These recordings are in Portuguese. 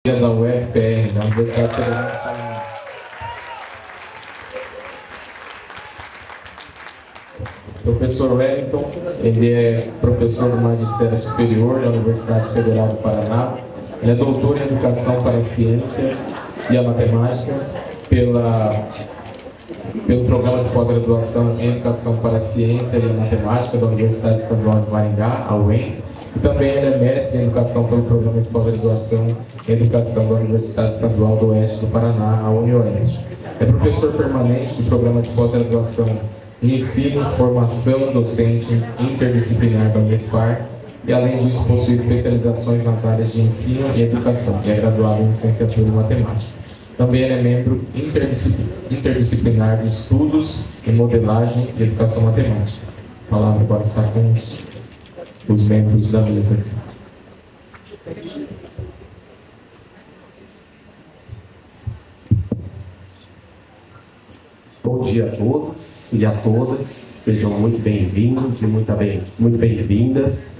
Da UFPR, da Universidade Federal do Paraná. Professor Wellington, ele é professor do Magistério Superior da Universidade Federal do Paraná. Ele é doutor em Educação para a Ciência e a Matemática pelo Programa de Pós-Graduação em Educação para a Ciência e a Matemática da Universidade Estadual de Maringá, a UEM. E também ele é mestre em Educação pelo Programa de Pós-Graduação em Educação da Universidade Estadual do Oeste do Paraná, a UniOeste. É professor permanente do Programa de Pós-Graduação em Ensino, Formação Docente Interdisciplinar da Unespar e, além disso, possui especializações nas áreas de Ensino e Educação, e é graduado em Licenciatura em Matemática. Também ele é membro interdisciplinar de Estudos em Modelagem e Educação Matemática. A palavra agora está com os membros da mesa. Bom dia a todos e a todas, sejam muito bem-vindos e muito bem-vindas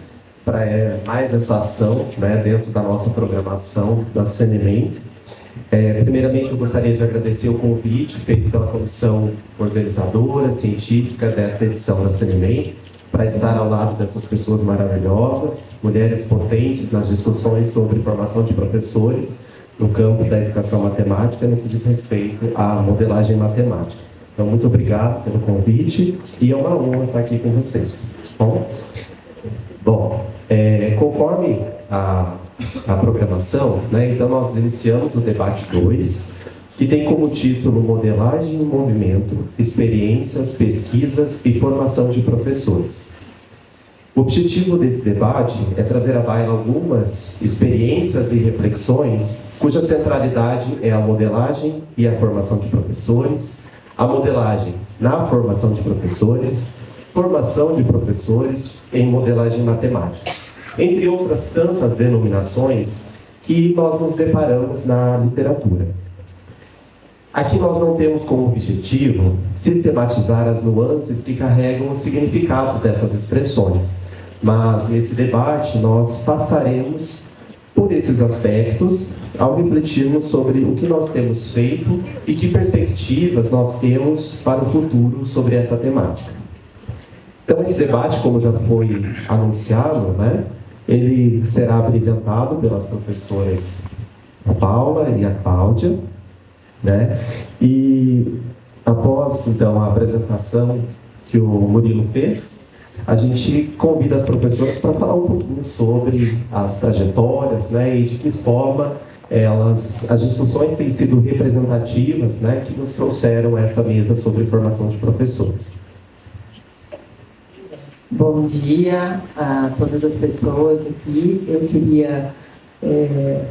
para mais essa ação, dentro da nossa programação da CNEMEM. Primeiramente, eu gostaria de agradecer o convite feito pela comissão organizadora científica desta edição da CNEMEM, para estar ao lado dessas pessoas maravilhosas, mulheres potentes nas discussões sobre formação de professores no campo da educação matemática, no que diz respeito à modelagem matemática. Então, muito obrigado pelo convite e é uma honra estar aqui com vocês. Bom, conforme a programação, então nós iniciamos o debate 2, que tem como título Modelagem em Movimento, Experiências, Pesquisas e Formação de Professores. O objetivo desse debate é trazer à baila algumas experiências e reflexões cuja centralidade é a modelagem e a formação de professores, a modelagem na formação de professores, formação de professores em modelagem matemática, entre outras tantas denominações que nós nos deparamos na literatura. Aqui nós não temos como objetivo sistematizar as nuances que carregam os significados dessas expressões, mas nesse debate nós passaremos por esses aspectos ao refletirmos sobre o que nós temos feito e que perspectivas nós temos para o futuro sobre essa temática. Então esse debate, como já foi anunciado, ele será brilhantado pelas professoras a Paula e a Cláudia, E após, então, a apresentação que o Murilo fez, a gente convida as professoras para falar um pouquinho sobre as trajetórias, e de que forma as discussões têm sido representativas, que nos trouxeram essa mesa sobre formação de professores. Bom dia a todas as pessoas aqui. Eu queria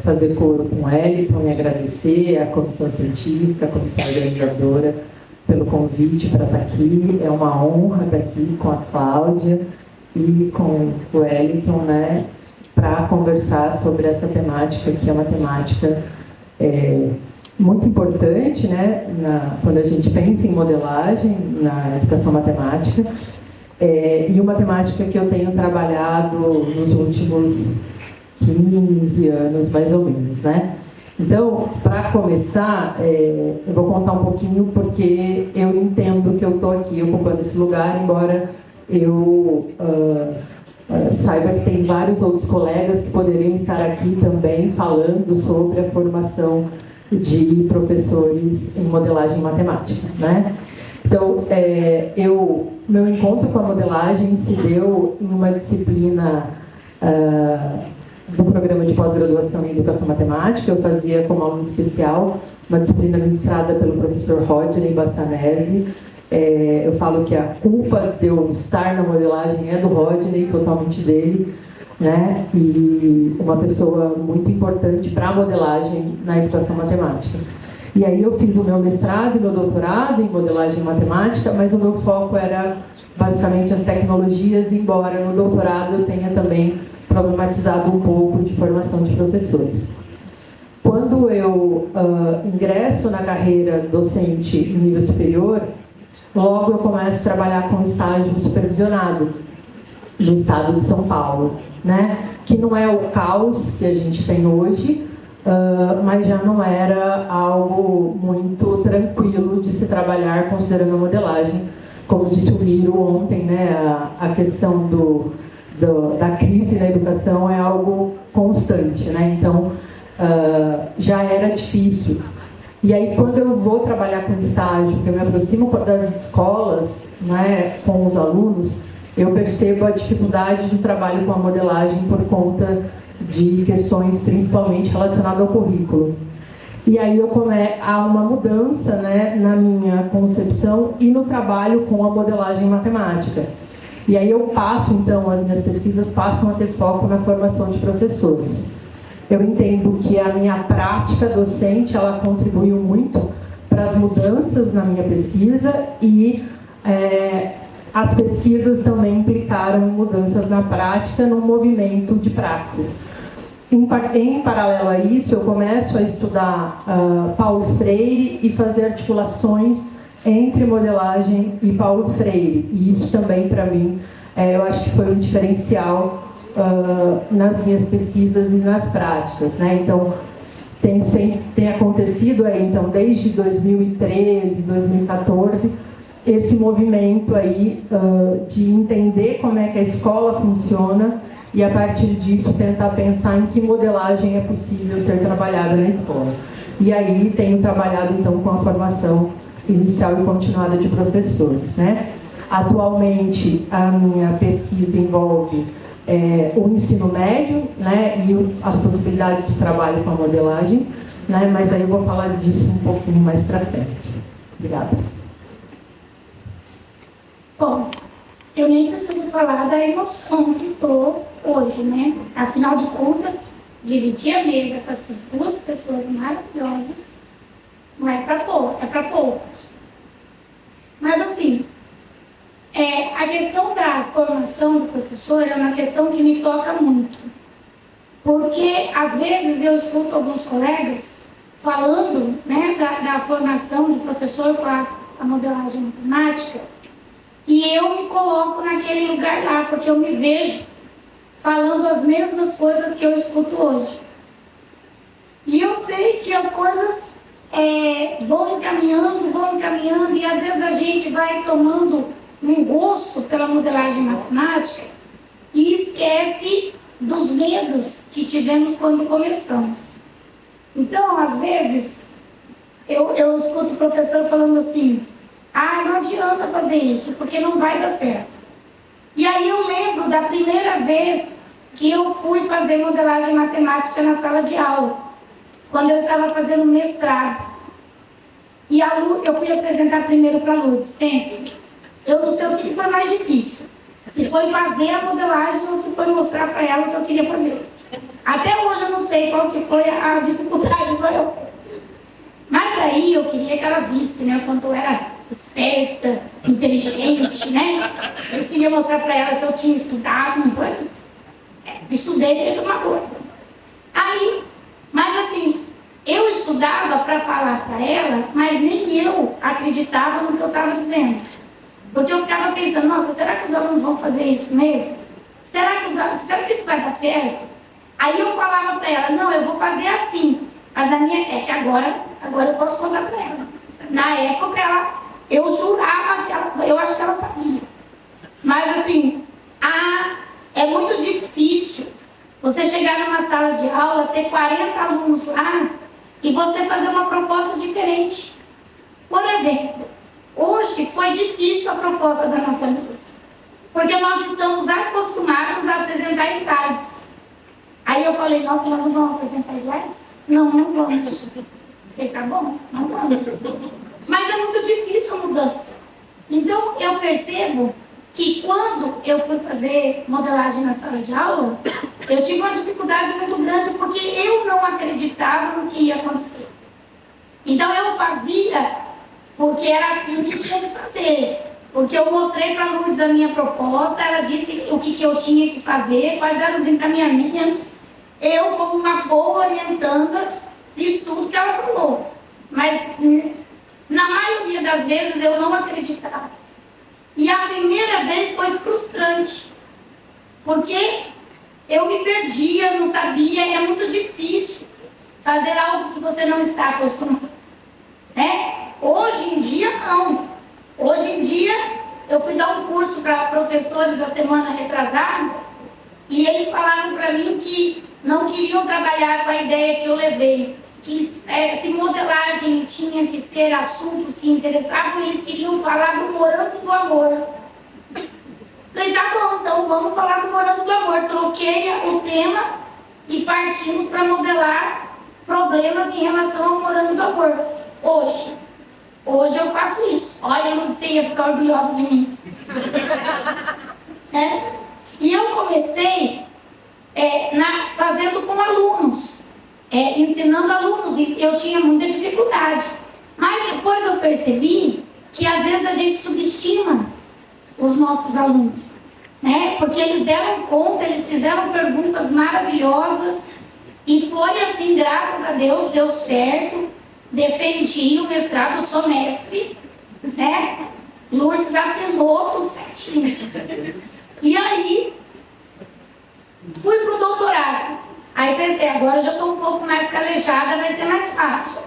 fazer coro com o Wellington e agradecer à comissão científica, à comissão organizadora pelo convite para estar aqui. É uma honra estar aqui com a Cláudia e com o Wellington, para conversar sobre essa temática, que é uma temática muito importante, quando a gente pensa em modelagem na educação matemática, e uma temática que eu tenho trabalhado nos últimos 15 anos, mais ou menos, Então, para começar, eu vou contar um pouquinho porque eu entendo que eu estou aqui ocupando esse lugar, embora eu saiba que tem vários outros colegas que poderiam estar aqui também falando sobre a formação de professores em modelagem matemática, Então, meu encontro com a modelagem se deu em uma disciplina do programa de pós-graduação em Educação Matemática. Eu fazia como aluno especial uma disciplina ministrada pelo professor Rodney Bassanese. Eu falo que a culpa de eu estar na modelagem é do Rodney, totalmente dele, E uma pessoa muito importante para a modelagem na educação matemática. E aí eu fiz o meu mestrado e meu doutorado em modelagem matemática, mas o meu foco era basicamente as tecnologias, embora no doutorado eu tenha também problematizado um pouco de formação de professores. Quando eu ingresso na carreira docente em nível superior, logo eu começo a trabalhar com estágio supervisionado no estado de São Paulo, que não é o caos que a gente tem hoje, mas já não era algo muito tranquilo de se trabalhar considerando a modelagem. Como disse o Miro ontem, né, a questão da crise na educação é algo constante, né? Então, já era difícil. E aí, quando eu vou trabalhar com estágio, que eu me aproximo das escolas, né, com os alunos, eu percebo a dificuldade do trabalho com a modelagem por conta de questões principalmente relacionadas ao currículo. E aí há uma mudança, né, na minha concepção e no trabalho com a modelagem matemática. E aí eu passo, então, as minhas pesquisas passam a ter foco na formação de professores. Eu entendo que a minha prática docente, ela contribuiu muito para as mudanças na minha pesquisa e as pesquisas também implicaram em mudanças na prática, no movimento de praxis. Em paralelo a isso, eu começo a estudar Paulo Freire e fazer articulações entre modelagem e Paulo Freire. E isso também, para mim, eu acho que foi um diferencial nas minhas pesquisas e nas práticas, né? Então, tem acontecido aí, então, desde 2013, 2014, esse movimento aí de entender como é que a escola funciona e, a partir disso, tentar pensar em que modelagem é possível ser trabalhada na escola. E aí tenho trabalhado, então, com a formação inicial e continuada de professores, né? Atualmente, a minha pesquisa envolve o ensino médio, né, e as possibilidades do trabalho com a modelagem, né, mas aí eu vou falar disso um pouquinho mais para frente. Obrigada. Bom, eu nem preciso falar da emoção que estou hoje, né? Afinal de contas, dividir a mesa com essas duas pessoas maravilhosas não é para poucos. Mas assim, a questão da formação de professor é uma questão que me toca muito. Porque, às vezes, eu escuto alguns colegas falando, né, da formação de professor com a modelagem matemática, e eu me coloco naquele lugar lá, porque eu me vejo falando as mesmas coisas que eu escuto hoje. E eu sei que as coisas vão encaminhando, e às vezes a gente vai tomando um gosto pela modelagem matemática e esquece dos medos que tivemos quando começamos. Então, às vezes, eu escuto o professor falando assim: não adianta fazer isso, porque não vai dar certo. E aí eu lembro da primeira vez que eu fui fazer modelagem matemática na sala de aula, quando eu estava fazendo mestrado. E eu fui apresentar primeiro para a Lourdes. Pense, eu não sei o que foi mais difícil, se foi fazer a modelagem ou se foi mostrar para ela o que eu queria fazer. Até hoje eu não sei qual que foi a dificuldade maior. Mas aí eu queria que ela visse, né, o quanto eu era esperta, inteligente, né? Eu queria mostrar para ela que eu tinha estudado, não foi? Estudei feito uma doida. Aí, mas assim, eu estudava para falar para ela, mas nem eu acreditava no que eu estava dizendo. Porque eu ficava pensando: nossa, será que os alunos vão fazer isso mesmo? Será que isso vai dar certo? Aí eu falava para ela: não, eu vou fazer assim. Mas que agora eu posso contar para ela. Na época, eu jurava eu acho que ela sabia. Mas assim, é muito difícil você chegar numa sala de aula, ter 40 alunos lá e você fazer uma proposta diferente. Por exemplo, hoje foi difícil a proposta da nossa mesa, porque nós estamos acostumados a apresentar slides. Aí eu falei: nossa, nós não vamos apresentar slides? Não vamos. Falei: tá bom, não vamos. Mas é muito difícil a mudança. Então eu percebo que quando eu fui fazer modelagem na sala de aula, eu tive uma dificuldade muito grande, porque eu não acreditava no que ia acontecer. Então eu fazia porque era assim que tinha que fazer. Porque eu mostrei para a Lourdes a minha proposta, ela disse o que eu tinha que fazer, quais eram os encaminhamentos. Eu, como uma boa orientanda, fiz tudo que ela falou. Mas, na maioria das vezes, eu não acreditava. E a primeira vez foi frustrante. Porque eu me perdia, não sabia, é muito difícil fazer algo que você não está acostumado, né? Hoje em dia, não. Hoje em dia, eu fui dar um curso para professores a semana retrasada e eles falaram para mim que não queriam trabalhar com a ideia que eu levei, que se modelagem tinha que ser assuntos que interessavam, eles queriam falar do morango do amor. Falei, tá bom, então vamos falar do morango do amor. Troquei o tema e partimos para modelar problemas em relação ao morango do amor. Hoje eu faço isso. Olha, eu não sei, ia ficar orgulhosa de mim. E eu comecei fazendo com alunos, ensinando alunos, e eu tinha muita dificuldade. Mas depois eu percebi que às vezes a gente subestima os nossos alunos, né? Porque eles deram conta, eles fizeram perguntas maravilhosas e foi assim, graças a Deus, deu certo. Defendi o mestrado, sou mestre, né? Lourdes assinou tudo certinho. E aí, fui pro doutorado. Aí pensei, agora eu já estou um pouco mais calejada, vai ser mais fácil.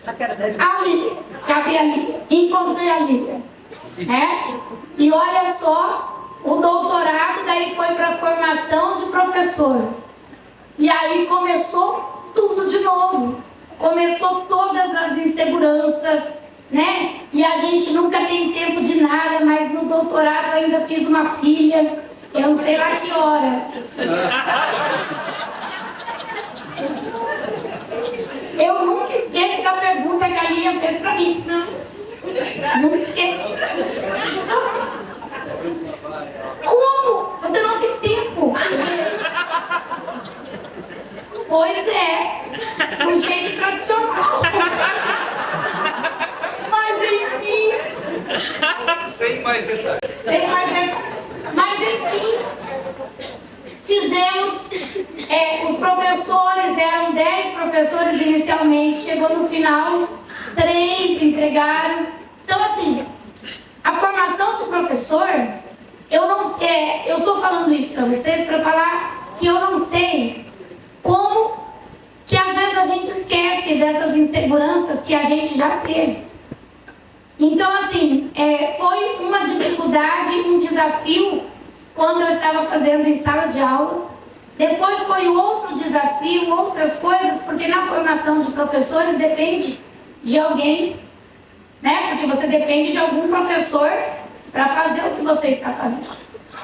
Ali, cabe ali, encontrei a Lívia, né? E olha só, o doutorado daí foi para a formação de professor. E aí começou tudo de novo. Começou todas as inseguranças, né? E a gente nunca tem tempo de nada, mas no doutorado ainda fiz uma filha, eu não sei lá que hora. Eu nunca esqueço da pergunta que a Lilian fez para mim. Não esqueço. Como? Você não tem tempo. Pois é, do jeito tradicional. Mas enfim. Sem mais detalhes. Mas enfim, fizemos. Os professores, eram 10 professores inicialmente, chegou no final, 3 entregaram. Então, assim, a formação de professor, eu estou falando isso para vocês para falar que eu não sei como que às vezes a gente esquece dessas inseguranças que a gente já teve. Então, assim, foi uma dificuldade, um desafio quando eu estava fazendo em sala de aula. Depois foi outro desafio, outras coisas, porque na formação de professores depende de alguém, né? Porque você depende de algum professor para fazer o que você está fazendo.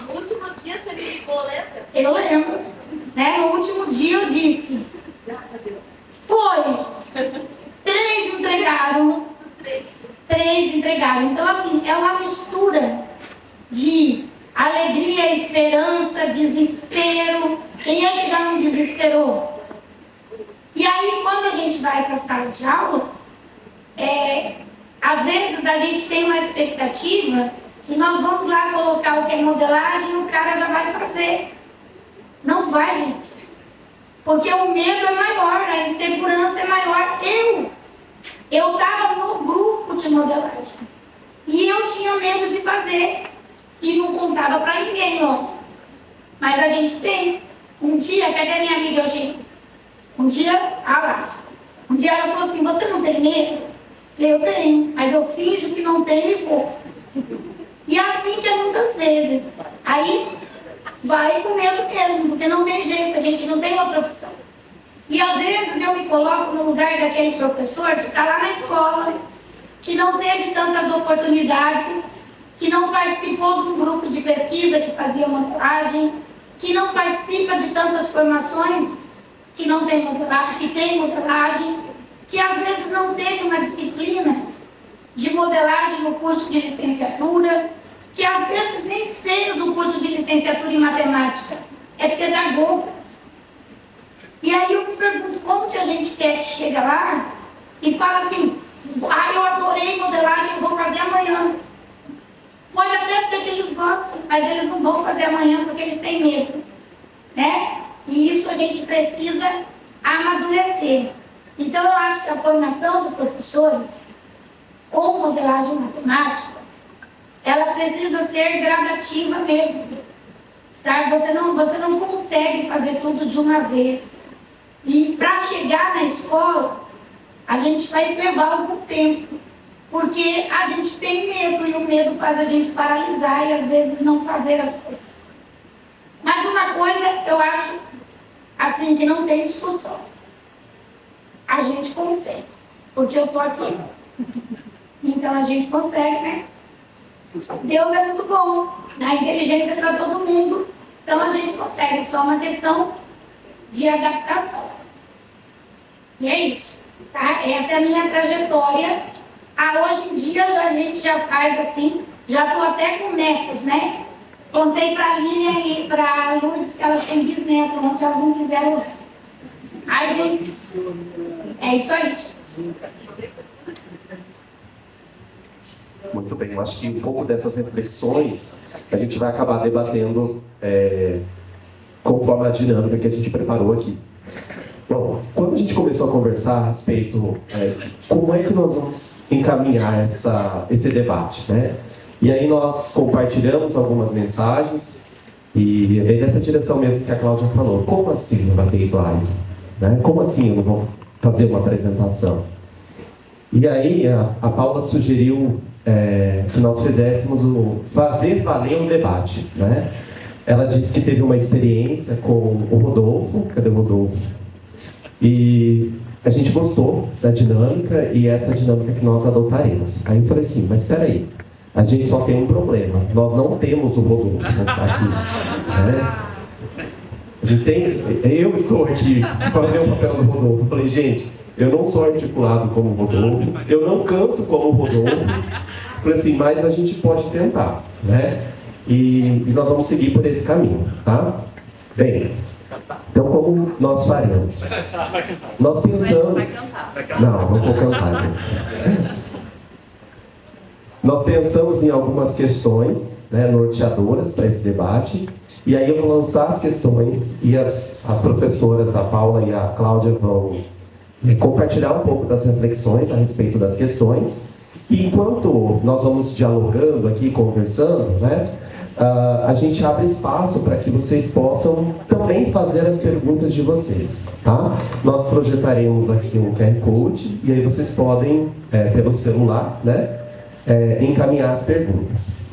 No último dia você me ligou, lembra? Eu lembro, né? No último dia eu disse. Foi. 3 entregaram. 3 entregaram. Então, assim, é uma mistura de alegria, esperança, desespero. Quem é que já não desesperou? E aí, quando a gente vai para a sala de aula, às vezes a gente tem uma expectativa que nós vamos lá colocar o que é modelagem e o cara já vai fazer. Não vai, gente. Porque o medo é maior, a insegurança é maior. Eu estava no grupo de modelagem e eu tinha medo de fazer e não contava para ninguém, ó. Mas a gente tem. Um dia, cadê minha amiga Eugênia? Um dia ela falou assim, você não tem medo? Eu falei, eu tenho, mas eu finjo que não tenho e vou. E assim que é muitas vezes. Aí vai com medo mesmo, porque não tem jeito, a gente não tem outra opção. E às vezes eu me coloco no lugar daquele professor que está lá na escola, que não teve tantas oportunidades, que não participou de um grupo de pesquisa que fazia modelagem, que não participa de tantas formações que não tem modelagem, que tem modelagem, que às vezes não teve uma disciplina de modelagem no curso de licenciatura, que às vezes nem fez o curso de licenciatura em matemática, é pedagogo. E aí eu me pergunto, como que a gente quer que chega lá e fala assim, eu adorei modelagem, vou fazer amanhã. Pode até ser que eles gostem, mas eles não vão fazer amanhã porque eles têm medo, né? E isso a gente precisa amadurecer. Então eu acho que a formação de professores com modelagem matemática, ela precisa ser gradativa mesmo, sabe? Você não consegue fazer tudo de uma vez. E para chegar na escola, a gente vai levar algum tempo, porque a gente tem medo e o medo faz a gente paralisar e às vezes não fazer as coisas. Mas uma coisa eu acho assim que não tem discussão. A gente consegue, porque eu tô aqui. Então a gente consegue, né? Deus é muito bom, a inteligência para todo mundo, então a gente consegue, só uma questão de adaptação. E é isso, tá? Essa é a minha trajetória. Hoje em dia a gente já faz assim, já estou até com netos, né? Contei para a Línia e para a Lourdes que elas têm bisneto, ontem elas não quiseram ouvir. Aí, gente, é isso aí. Muito bem, eu acho que um pouco dessas reflexões a gente vai acabar debatendo conforme a dinâmica que a gente preparou aqui. Bom, quando a gente começou a conversar a respeito de como é que nós vamos encaminhar esse debate, né? E aí nós compartilhamos algumas mensagens e veio nessa direção mesmo que a Cláudia falou. Como assim não vai ter slide? Né? Como assim eu não vou fazer uma apresentação? E aí a Paula sugeriu que nós fizéssemos fazer valer um debate, né? Ela disse que teve uma experiência com o Rodolfo. Cadê o Rodolfo? E a gente gostou da dinâmica e essa dinâmica que nós adotaremos. Aí eu falei assim, mas espera aí, a gente só tem um problema, nós não temos o Rodolfo aqui, né? A gente eu estou aqui fazendo o papel do Rodolfo. Eu falei, gente, eu não sou articulado como o Rodolfo, eu não canto como o Rodolfo. Falei assim, mas a gente pode tentar, né? E nós vamos seguir por esse caminho, tá? Bem, então como nós faremos? Nós pensamos... Não vou cantar, gente. Nós pensamos em algumas questões, né, norteadoras para esse debate, e aí eu vou lançar as questões e as professoras, a Paula e a Cláudia, vão compartilhar um pouco das reflexões a respeito das questões. E enquanto nós vamos dialogando aqui, conversando, né, a gente abre espaço para que vocês possam também fazer as perguntas de vocês, tá? Nós projetaremos aqui um QR Code e aí vocês podem, pelo celular, né, encaminhar as perguntas.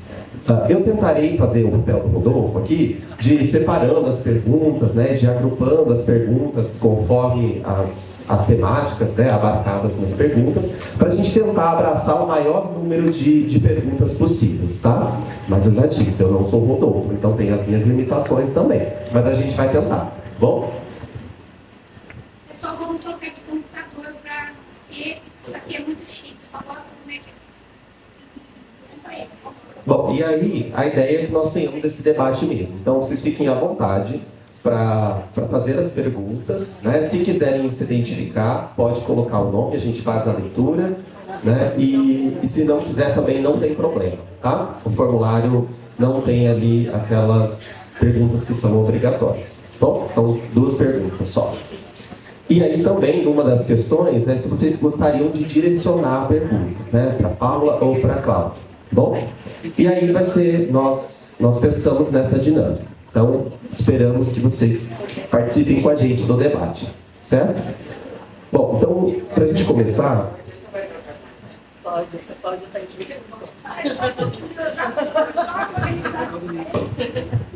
Eu tentarei fazer o papel do Rodolfo aqui, de separando as perguntas, né, de agrupando as perguntas conforme as temáticas, né, abarcadas nas perguntas, para a gente tentar abraçar o maior número de perguntas possíveis, tá? Mas eu já disse, eu não sou o Rodolfo, então tem as minhas limitações também, mas a gente vai tentar, bom? Pessoal, vamos trocar de computador porque isso aqui é muito chique, só gosta do meio. Bom, e aí a ideia é que nós tenhamos esse debate mesmo. Então vocês fiquem à vontade para fazer as perguntas, né? Se quiserem se identificar, pode colocar o nome, a gente faz a leitura, né? E se não quiser também não tem problema, tá? O formulário não tem ali aquelas perguntas que são obrigatórias. Bom, são 2 perguntas só. E aí também, uma das questões é se vocês gostariam de direcionar a pergunta, né? Para a Paula ou para a Cláudia. Bom, e aí vai ser, nós pensamos nessa dinâmica. Então, esperamos que vocês participem com a gente do debate, certo? Bom, então, para a gente começar...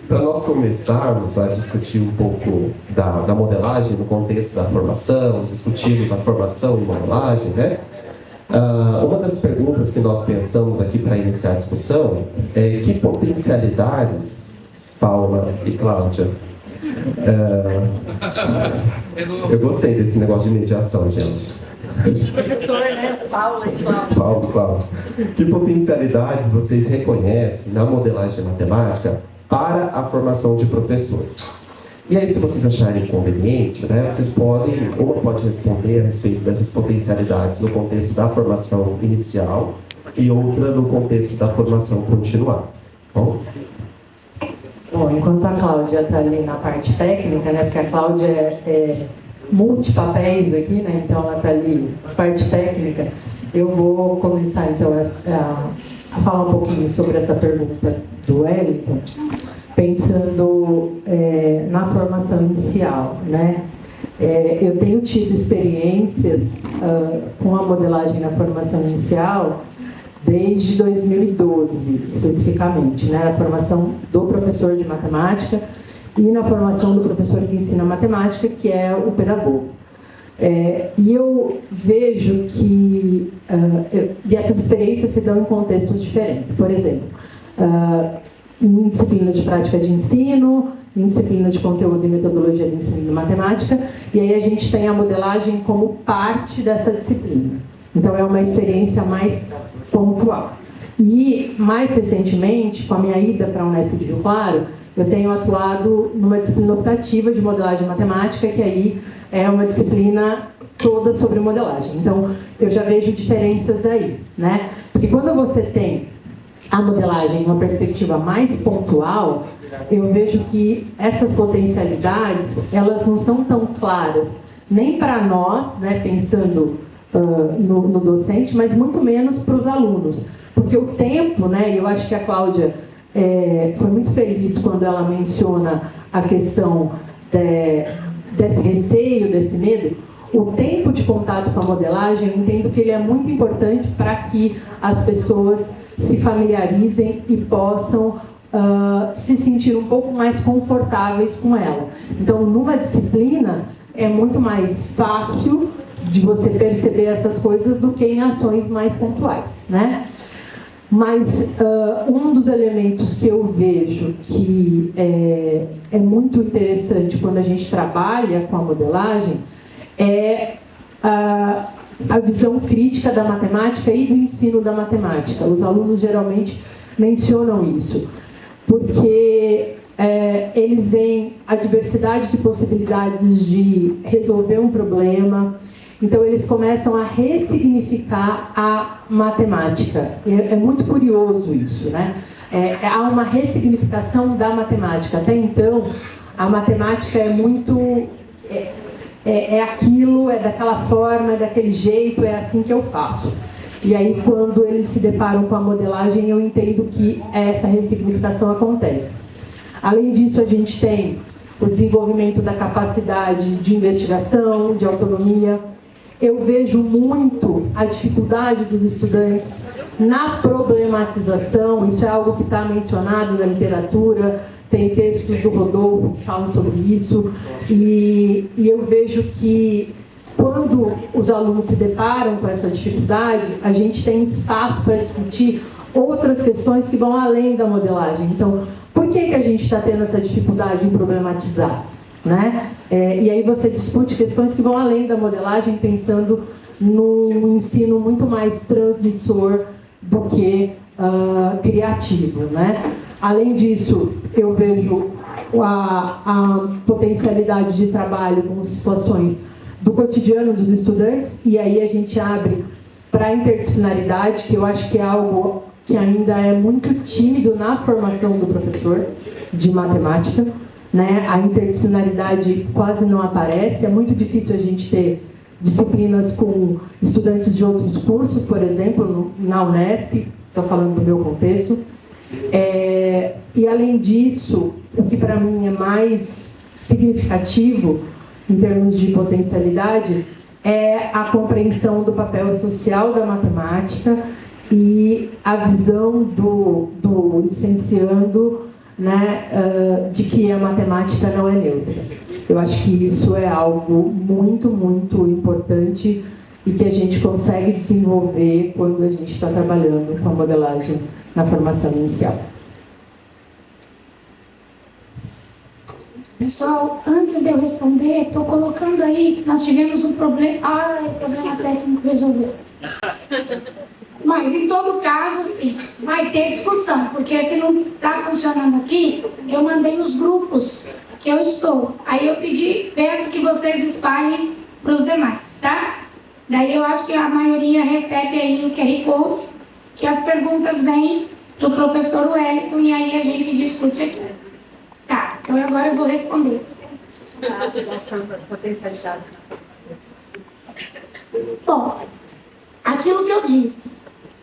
Para nós começarmos a discutir um pouco da modelagem no contexto da formação, discutirmos a formação e modelagem, né? Uma das perguntas que nós pensamos aqui para iniciar a discussão é que potencialidades, Paula e Cláudia, eu gostei desse negócio de mediação, gente. Professor, né? Paula e Cláudia. Paula e Cláudia. Que potencialidades vocês reconhecem na modelagem matemática para a formação de professores? E aí, se vocês acharem conveniente, né, vocês podem, uma pode responder a respeito dessas potencialidades no contexto da formação inicial e outra no contexto da formação continuada. Bom, Enquanto a Cláudia está ali na parte técnica, né, porque a Cláudia é multipapéis aqui, né, então ela está ali na parte técnica, eu vou começar então a falar um pouquinho sobre essa pergunta do Wellington, pensando na formação inicial, né? Eu tenho tido experiências com a modelagem na formação inicial desde 2012, especificamente, né? A formação do professor de matemática e na formação do professor que ensina matemática, que é o pedagogo. E eu vejo que e essas experiências se dão em contextos diferentes. Por exemplo, em disciplinas de prática de ensino, em disciplinas de conteúdo e metodologia de ensino de matemática, e aí a gente tem a modelagem como parte dessa disciplina. Então, é uma experiência mais pontual. E, mais recentemente, com a minha ida para a Unesp de Rio Claro, eu tenho atuado numa disciplina optativa de modelagem matemática, que aí é uma disciplina toda sobre modelagem. Então, eu já vejo diferenças aí, né? Porque quando você tem a modelagem em uma perspectiva mais pontual, eu vejo que essas potencialidades, elas não são tão claras, nem para nós, né, pensando no docente, mas muito menos para os alunos. Porque o tempo, né, eu acho que a Cláudia foi muito feliz quando ela menciona a questão desse receio, desse medo. O tempo de contato com a modelagem, eu entendo que ele é muito importante para que as pessoas se familiarizem e possam se sentir um pouco mais confortáveis com ela. Então, numa disciplina, é muito mais fácil de você perceber essas coisas do que em ações mais pontuais, né? Mas um dos elementos que eu vejo que é muito interessante quando a gente trabalha com a modelagem é a visão crítica da matemática e do ensino da matemática. Os alunos geralmente mencionam isso, porque eles veem a diversidade de possibilidades de resolver um problema. Então, eles começam a ressignificar a matemática. É muito curioso isso, né? Há uma ressignificação da matemática. Até então, a matemática é muito... É aquilo, é daquela forma, é daquele jeito, é assim que eu faço. E aí, quando eles se deparam com a modelagem, eu entendo que essa ressignificação acontece. Além disso, a gente tem o desenvolvimento da capacidade de investigação, de autonomia. Eu vejo muito a dificuldade dos estudantes na problematização. Isso é algo que está mencionado na literatura, tem textos do Rodolfo que falam sobre isso, e eu vejo que quando os alunos se deparam com essa dificuldade, a gente tem espaço para discutir outras questões que vão além da modelagem. Então, por que a gente está tendo essa dificuldade em problematizar? Né? E aí você discute questões que vão além da modelagem, pensando num ensino muito mais transmissor do que criativo, né? Além disso, eu vejo a potencialidade de trabalho com situações do cotidiano dos estudantes, e aí a gente abre para a interdisciplinaridade, que eu acho que é algo que ainda é muito tímido na formação do professor de matemática, né? A interdisciplinaridade quase não aparece, é muito difícil a gente ter disciplinas com estudantes de outros cursos, por exemplo, na Unesp, estou falando do meu contexto. E além disso, o que para mim é mais significativo em termos de potencialidade é a compreensão do papel social da matemática e a visão do licenciando, né, de que a matemática não é neutra. Eu acho que isso é algo muito, muito importante e que a gente consegue desenvolver quando a gente está trabalhando com a modelagem na formação inicial. Pessoal, antes de eu responder, estou colocando aí que nós tivemos um problema. O problema técnico resolveu. Mas, em todo caso, sim, vai ter discussão, porque se não está funcionando aqui, eu mandei nos grupos que eu estou. Aí eu peço que vocês espalhem para os demais, tá? Daí eu acho que a maioria recebe aí o QR Code, que as perguntas vêm do professor Wellington e aí a gente discute aqui. Tá, então agora eu vou responder. Bom, aquilo que eu disse,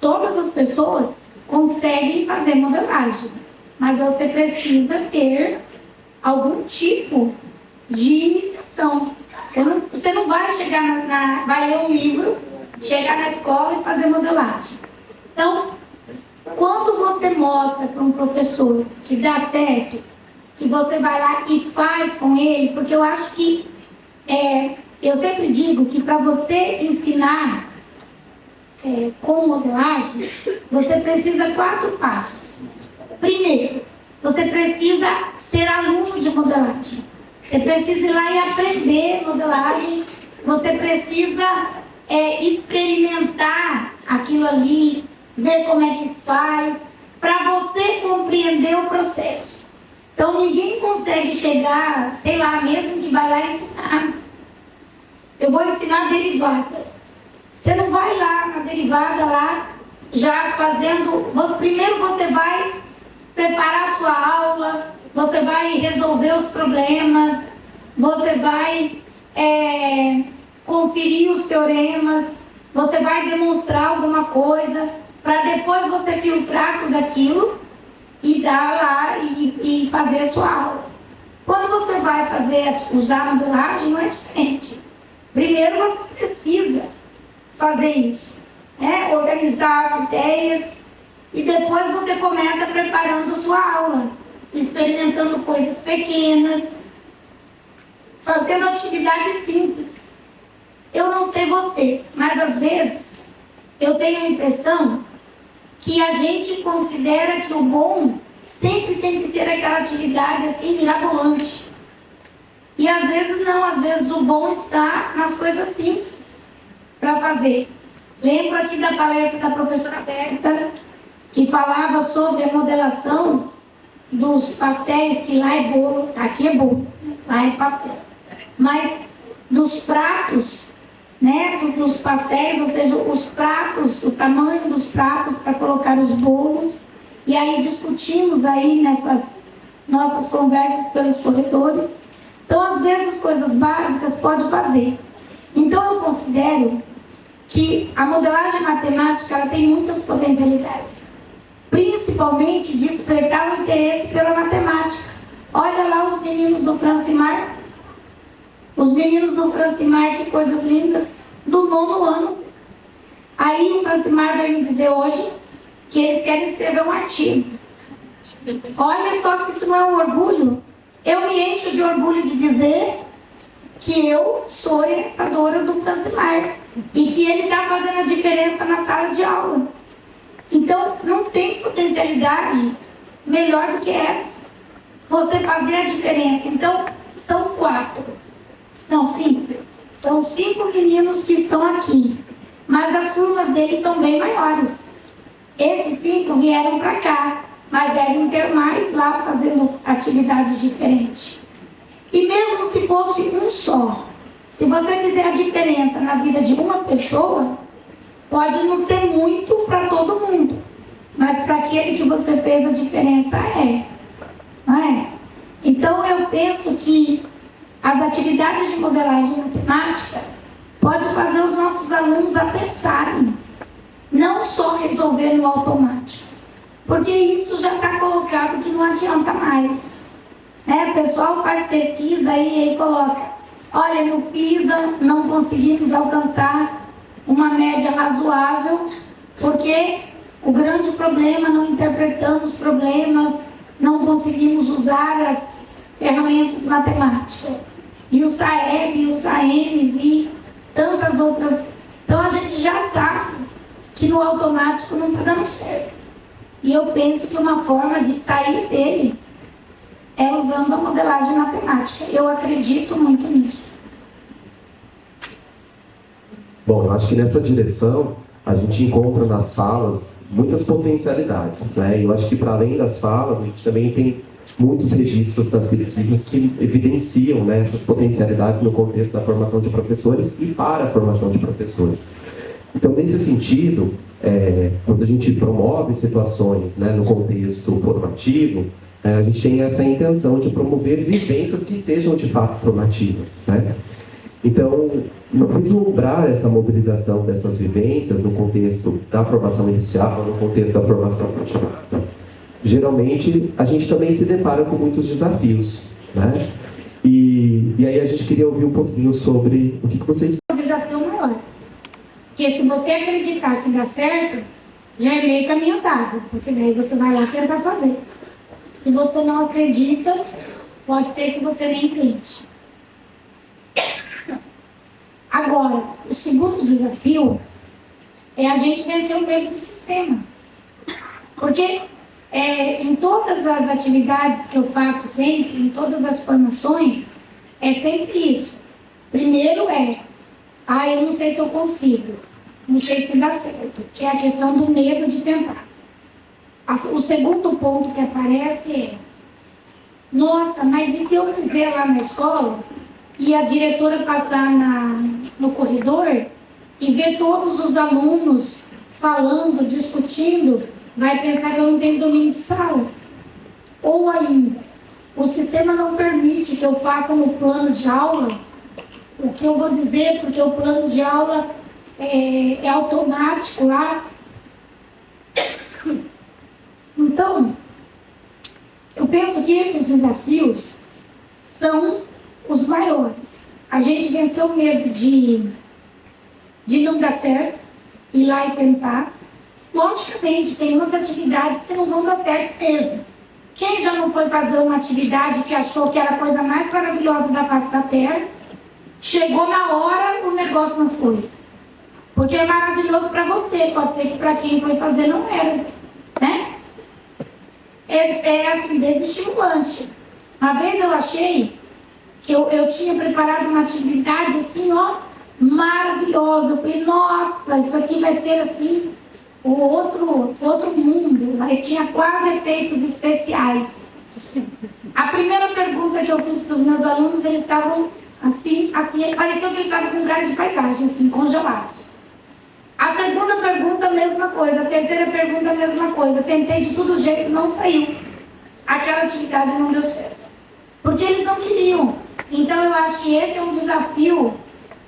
todas as pessoas conseguem fazer modelagem, mas você precisa ter algum tipo de iniciação. Você não vai chegar vai ler um livro, chegar na escola e fazer modelagem. Então, quando você mostra para um professor que dá certo, que você vai lá e faz com ele, porque eu acho que, eu sempre digo que para você ensinar com modelagem, você precisa 4 passos. Primeiro, você precisa ser aluno de modelagem. Você precisa ir lá e aprender modelagem. Você precisa experimentar aquilo ali, ver como é que faz, para você compreender o processo. Então, ninguém consegue chegar, sei lá, mesmo que vai lá ensinar. Eu vou ensinar derivada. Você não vai lá na derivada, lá, já fazendo... Primeiro você vai preparar a sua aula, você vai resolver os problemas, você vai conferir os teoremas, você vai demonstrar alguma coisa, para depois você filtrar tudo aquilo e dar lá e fazer a sua aula. Quando você vai usar a modelagem, não é diferente. Primeiro você precisa fazer isso, organizar as ideias, e depois você começa preparando sua aula, experimentando coisas pequenas, fazendo atividades simples. Eu não sei vocês, mas às vezes eu tenho a impressão que a gente considera que o bom sempre tem que ser aquela atividade assim, mirabolante. E às vezes não, às vezes o bom está nas coisas simples para fazer. Lembro aqui da palestra da professora Berta, que falava sobre a modelação dos pastéis, que lá é bolo, aqui é bolo, lá é pastel. Mas dos pratos, dos pastéis, ou seja, os pratos, o tamanho dos pratos para colocar os bolos. E aí discutimos aí nessas nossas conversas pelos corredores. Então, às vezes, coisas básicas pode fazer. Então, eu considero que a modelagem matemática ela tem muitas potencialidades. Principalmente despertar o interesse pela matemática. Olha lá os meninos do Francimar. Os meninos do Francimar, que coisas lindas, do 9º ano. Aí o Francimar vai me dizer hoje que eles querem escrever um artigo. Olha só que isso não é um orgulho. Eu me encho de orgulho de dizer que eu sou orientadora do Francimar e que ele está fazendo a diferença na sala de aula. Então, não tem potencialidade melhor do que essa. Você fazer a diferença. Então, são 4. São 5. São 5 meninos que estão aqui. Mas as turmas deles são bem maiores. Esses 5 vieram para cá, mas devem ter mais lá fazendo atividades diferentes. E mesmo se fosse um só, se você fizer a diferença na vida de uma pessoa, pode não ser muito para todo mundo, mas para aquele que você fez a diferença não é? Então eu penso que as atividades de modelagem matemática podem fazer os nossos alunos a pensarem, não só resolver no automático, porque isso já está colocado que não adianta mais. O pessoal faz pesquisa aí coloca, olha, no PISA não conseguimos alcançar uma média razoável, porque o grande problema, não interpretamos problemas, não conseguimos usar as ferramentas matemáticas. E o SAEB, o SAEMS e tantas outras. Então a gente já sabe que no automático não está dando certo. E eu penso que uma forma de sair dele é usando a modelagem matemática. Eu acredito muito nisso. Bom, eu acho que nessa direção a gente encontra nas falas muitas potencialidades, E eu acho que para além das falas, a gente também tem muitos registros das pesquisas que evidenciam essas potencialidades no contexto da formação de professores e para a formação de professores. Então, nesse sentido, quando a gente promove situações no contexto formativo, a gente tem essa intenção de promover vivências que sejam de fato formativas. Então, vislumbrar essa mobilização dessas vivências no contexto da formação inicial, no contexto da formação continuada, geralmente a gente também se depara com muitos desafios. E E aí a gente queria ouvir um pouquinho sobre o que vocês... O desafio maior. Porque se você acreditar que dá certo, já é meio caminho andado, porque daí você vai lá tentar fazer. Se você não acredita, pode ser que você nem tente. Agora, o segundo desafio é a gente vencer o medo do sistema. Porque em todas as atividades que eu faço sempre, em todas as formações, é sempre isso. Primeiro eu não sei se eu consigo, não sei se dá certo, que é a questão do medo de tentar. O segundo ponto que aparece é: nossa, mas e se eu fizer lá na escola e a diretora passar no corredor e ver todos os alunos falando, discutindo, vai pensar que eu não tenho domínio de sala? Ou ainda, o sistema não permite que eu faça no plano de aula o que eu vou dizer, porque o plano de aula é automático lá. Então, eu penso que esses desafios são os maiores. A gente venceu o medo de não dar certo, ir lá e tentar. Logicamente, tem umas atividades que não vão dar certo mesmo. Quem já não foi fazer uma atividade que achou que era a coisa mais maravilhosa da face da Terra, chegou na hora, o negócio não foi. Porque é maravilhoso para você, pode ser que para quem foi fazer não era, né? Assim, desestimulante. Uma vez eu achei que eu tinha preparado uma atividade assim, maravilhosa. Eu falei, nossa, isso aqui vai ser assim, o outro mundo. Aí tinha quase efeitos especiais. A primeira pergunta que eu fiz para os meus alunos, eles estavam assim, parecia que eles estavam com cara de paisagem, assim, congelados. A segunda pergunta, a mesma coisa. A terceira pergunta, a mesma coisa. Tentei de todo jeito, não saiu. Aquela atividade não deu certo. Porque eles não queriam. Então, eu acho que esse é um desafio,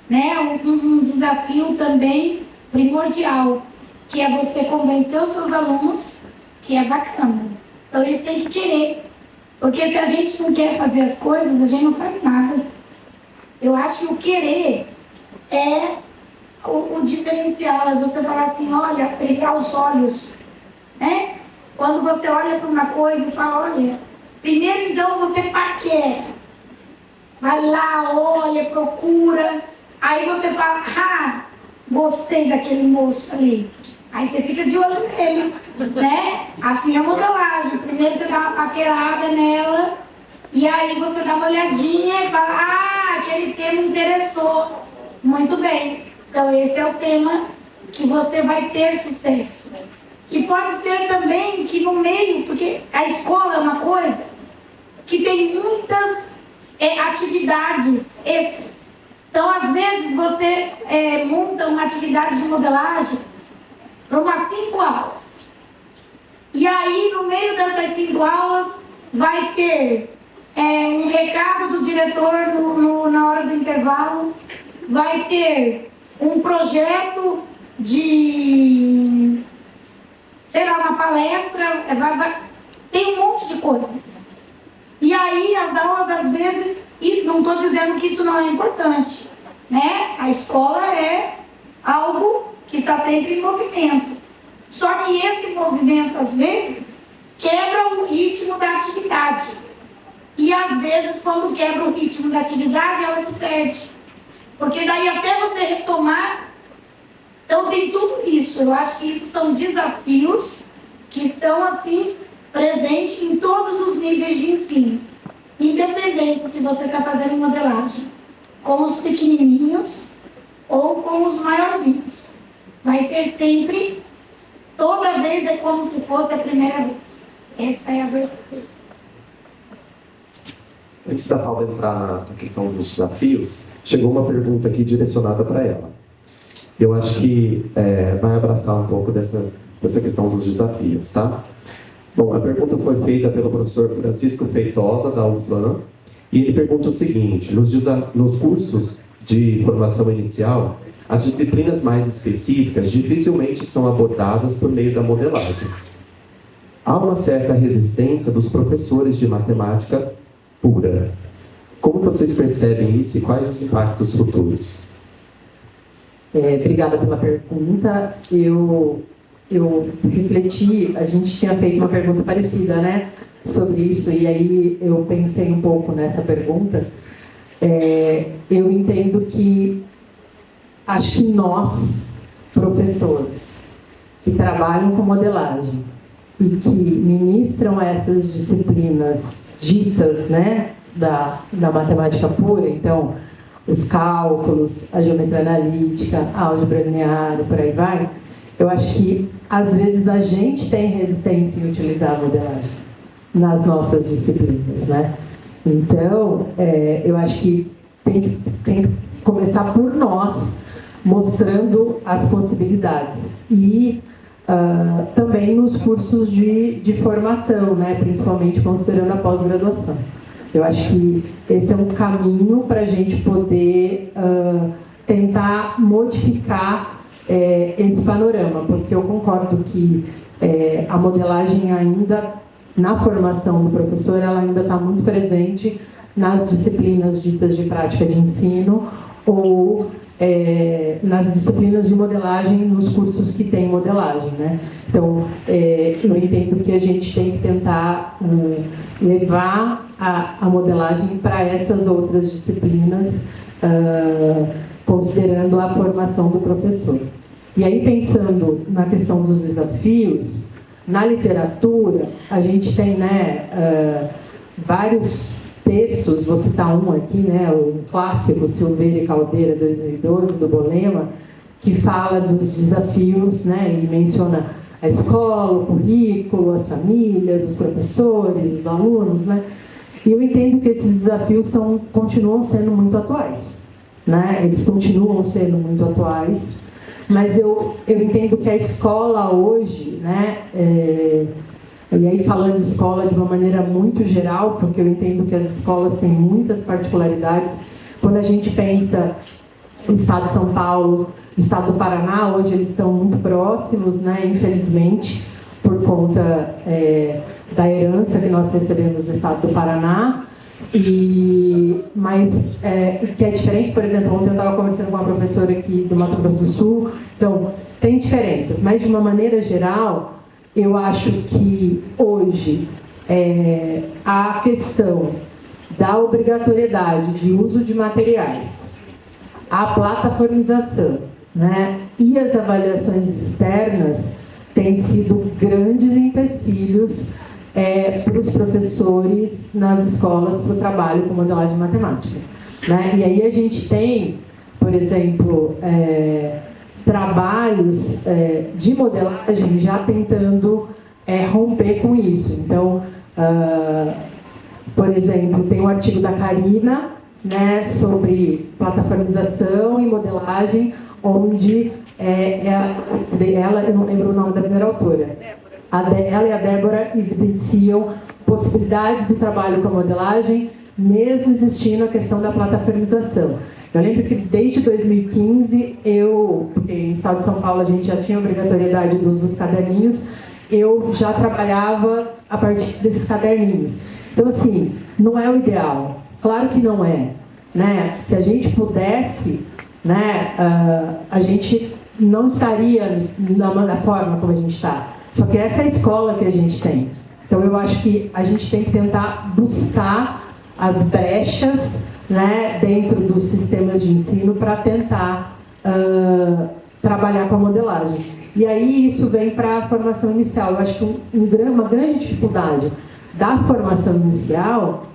né? Um desafio também primordial, que é você convencer os seus alunos que é bacana. Então, eles têm que querer. Porque se a gente não quer fazer as coisas, a gente não faz nada. Eu acho que o querer é o diferencial, é você falar assim, olha, brilhar os olhos, né? Quando você olha para uma coisa e fala, olha, primeiro então você paquera, vai lá, olha, procura, aí você fala, gostei daquele moço ali, aí você fica de olho nele, né? Assim é a modelagem, primeiro você dá uma paquerada nela, e aí você dá uma olhadinha e fala, aquele tema interessou, muito bem. Então, esse é o tema que você vai ter sucesso. E pode ser também que no meio, porque a escola é uma coisa que tem muitas atividades extras. Então, às vezes, você monta uma atividade de modelagem para umas 5 aulas. E aí, no meio dessas 5 aulas, vai ter um recado do diretor na hora do intervalo, vai ter um projeto de, uma palestra, tem um monte de coisas. E aí as aulas, às vezes, e não estou dizendo que isso não é importante, né? A escola é algo que está sempre em movimento. Só que esse movimento, às vezes, quebra o ritmo da atividade. E, às vezes, quando quebra o ritmo da atividade, ela se perde. Porque daí até você retomar, então tem tudo isso. Eu acho que isso são desafios que estão assim presentes em todos os níveis de ensino. Independente se você está fazendo modelagem com os pequenininhos ou com os maiorzinhos. Vai ser sempre, toda vez é como se fosse a primeira vez. Essa é a verdade. Antes da Paula entrar na questão dos desafios, chegou uma pergunta aqui direcionada para ela. Eu acho que vai abraçar um pouco dessa questão dos desafios, tá? Bom, a pergunta foi feita pelo professor Francisco Feitosa, da UFAM, e ele pergunta o seguinte: nos cursos de formação inicial, as disciplinas mais específicas dificilmente são abordadas por meio da modelagem. Há uma certa resistência dos professores de matemática pura. Como vocês percebem isso e quais os impactos futuros? Obrigada pela pergunta. Eu refleti, a gente tinha feito uma pergunta parecida, né, sobre isso, e aí eu pensei um pouco nessa pergunta. Eu entendo que, acho que nós, professores, que trabalham com modelagem e que ministram essas disciplinas ditas, né, da matemática pura, então, os cálculos, a geometria analítica, a álgebra linear, por aí vai, eu acho que, às vezes, a gente tem resistência em utilizar a modelagem nas nossas disciplinas, né? Então, eu acho que tem que começar por nós, mostrando as possibilidades. E também nos cursos de formação, né? Principalmente considerando a pós-graduação. Eu acho que esse é um caminho para a gente poder tentar modificar esse panorama, porque eu concordo que a modelagem ainda, na formação do professor, ela ainda está muito presente nas disciplinas ditas de prática de ensino ou nas disciplinas de modelagem nos cursos que tem modelagem, né? Então, eu entendo que a gente tem que tentar levar a modelagem para essas outras disciplinas, considerando a formação do professor. E aí, pensando na questão dos desafios, na literatura, a gente tem, né, vários textos, vou citar um aqui, né, o clássico Silveira e Caldeira, 2012, do Bolema, que fala dos desafios, né, e menciona a escola, o currículo, as famílias, os professores, os alunos, né, e eu entendo que esses desafios continuam sendo muito atuais, né, eles continuam sendo muito atuais, mas eu entendo que a escola hoje, né, e aí falando de escola de uma maneira muito geral, porque eu entendo que as escolas têm muitas particularidades. Quando a gente pensa no estado de São Paulo, no estado do Paraná, hoje eles estão muito próximos, né, infelizmente, por conta da herança que nós recebemos do estado do Paraná. Mas que é diferente, por exemplo, ontem eu estava conversando com uma professora aqui do Mato Grosso do Sul, então tem diferenças, mas de uma maneira geral, eu acho que hoje a questão da obrigatoriedade de uso de materiais, a plataformização, né, e as avaliações externas têm sido grandes empecilhos para os professores nas escolas para o trabalho com modelagem matemática, né? E aí a gente tem, por exemplo, trabalhos de modelagem já tentando romper com isso. Então, por exemplo, tem um artigo da Karina, né, sobre plataformização e modelagem, onde ela, eu não lembro o nome da primeira autora, ela e a Débora evidenciam possibilidades do trabalho com a modelagem, mesmo existindo a questão da plataformização. Eu lembro que desde 2015, porque no estado de São Paulo a gente já tinha obrigatoriedade do uso dos caderninhos, eu já trabalhava a partir desses caderninhos. Então, assim, não é o ideal. Claro que não é, né? Se a gente pudesse, né, a gente não estaria da forma como a gente está. Só que essa é a escola que a gente tem. Então, eu acho que a gente tem que tentar buscar as brechas, né, dentro dos sistemas de ensino para tentar trabalhar com a modelagem. E aí isso vem para a formação inicial. Eu acho que uma grande dificuldade da formação inicial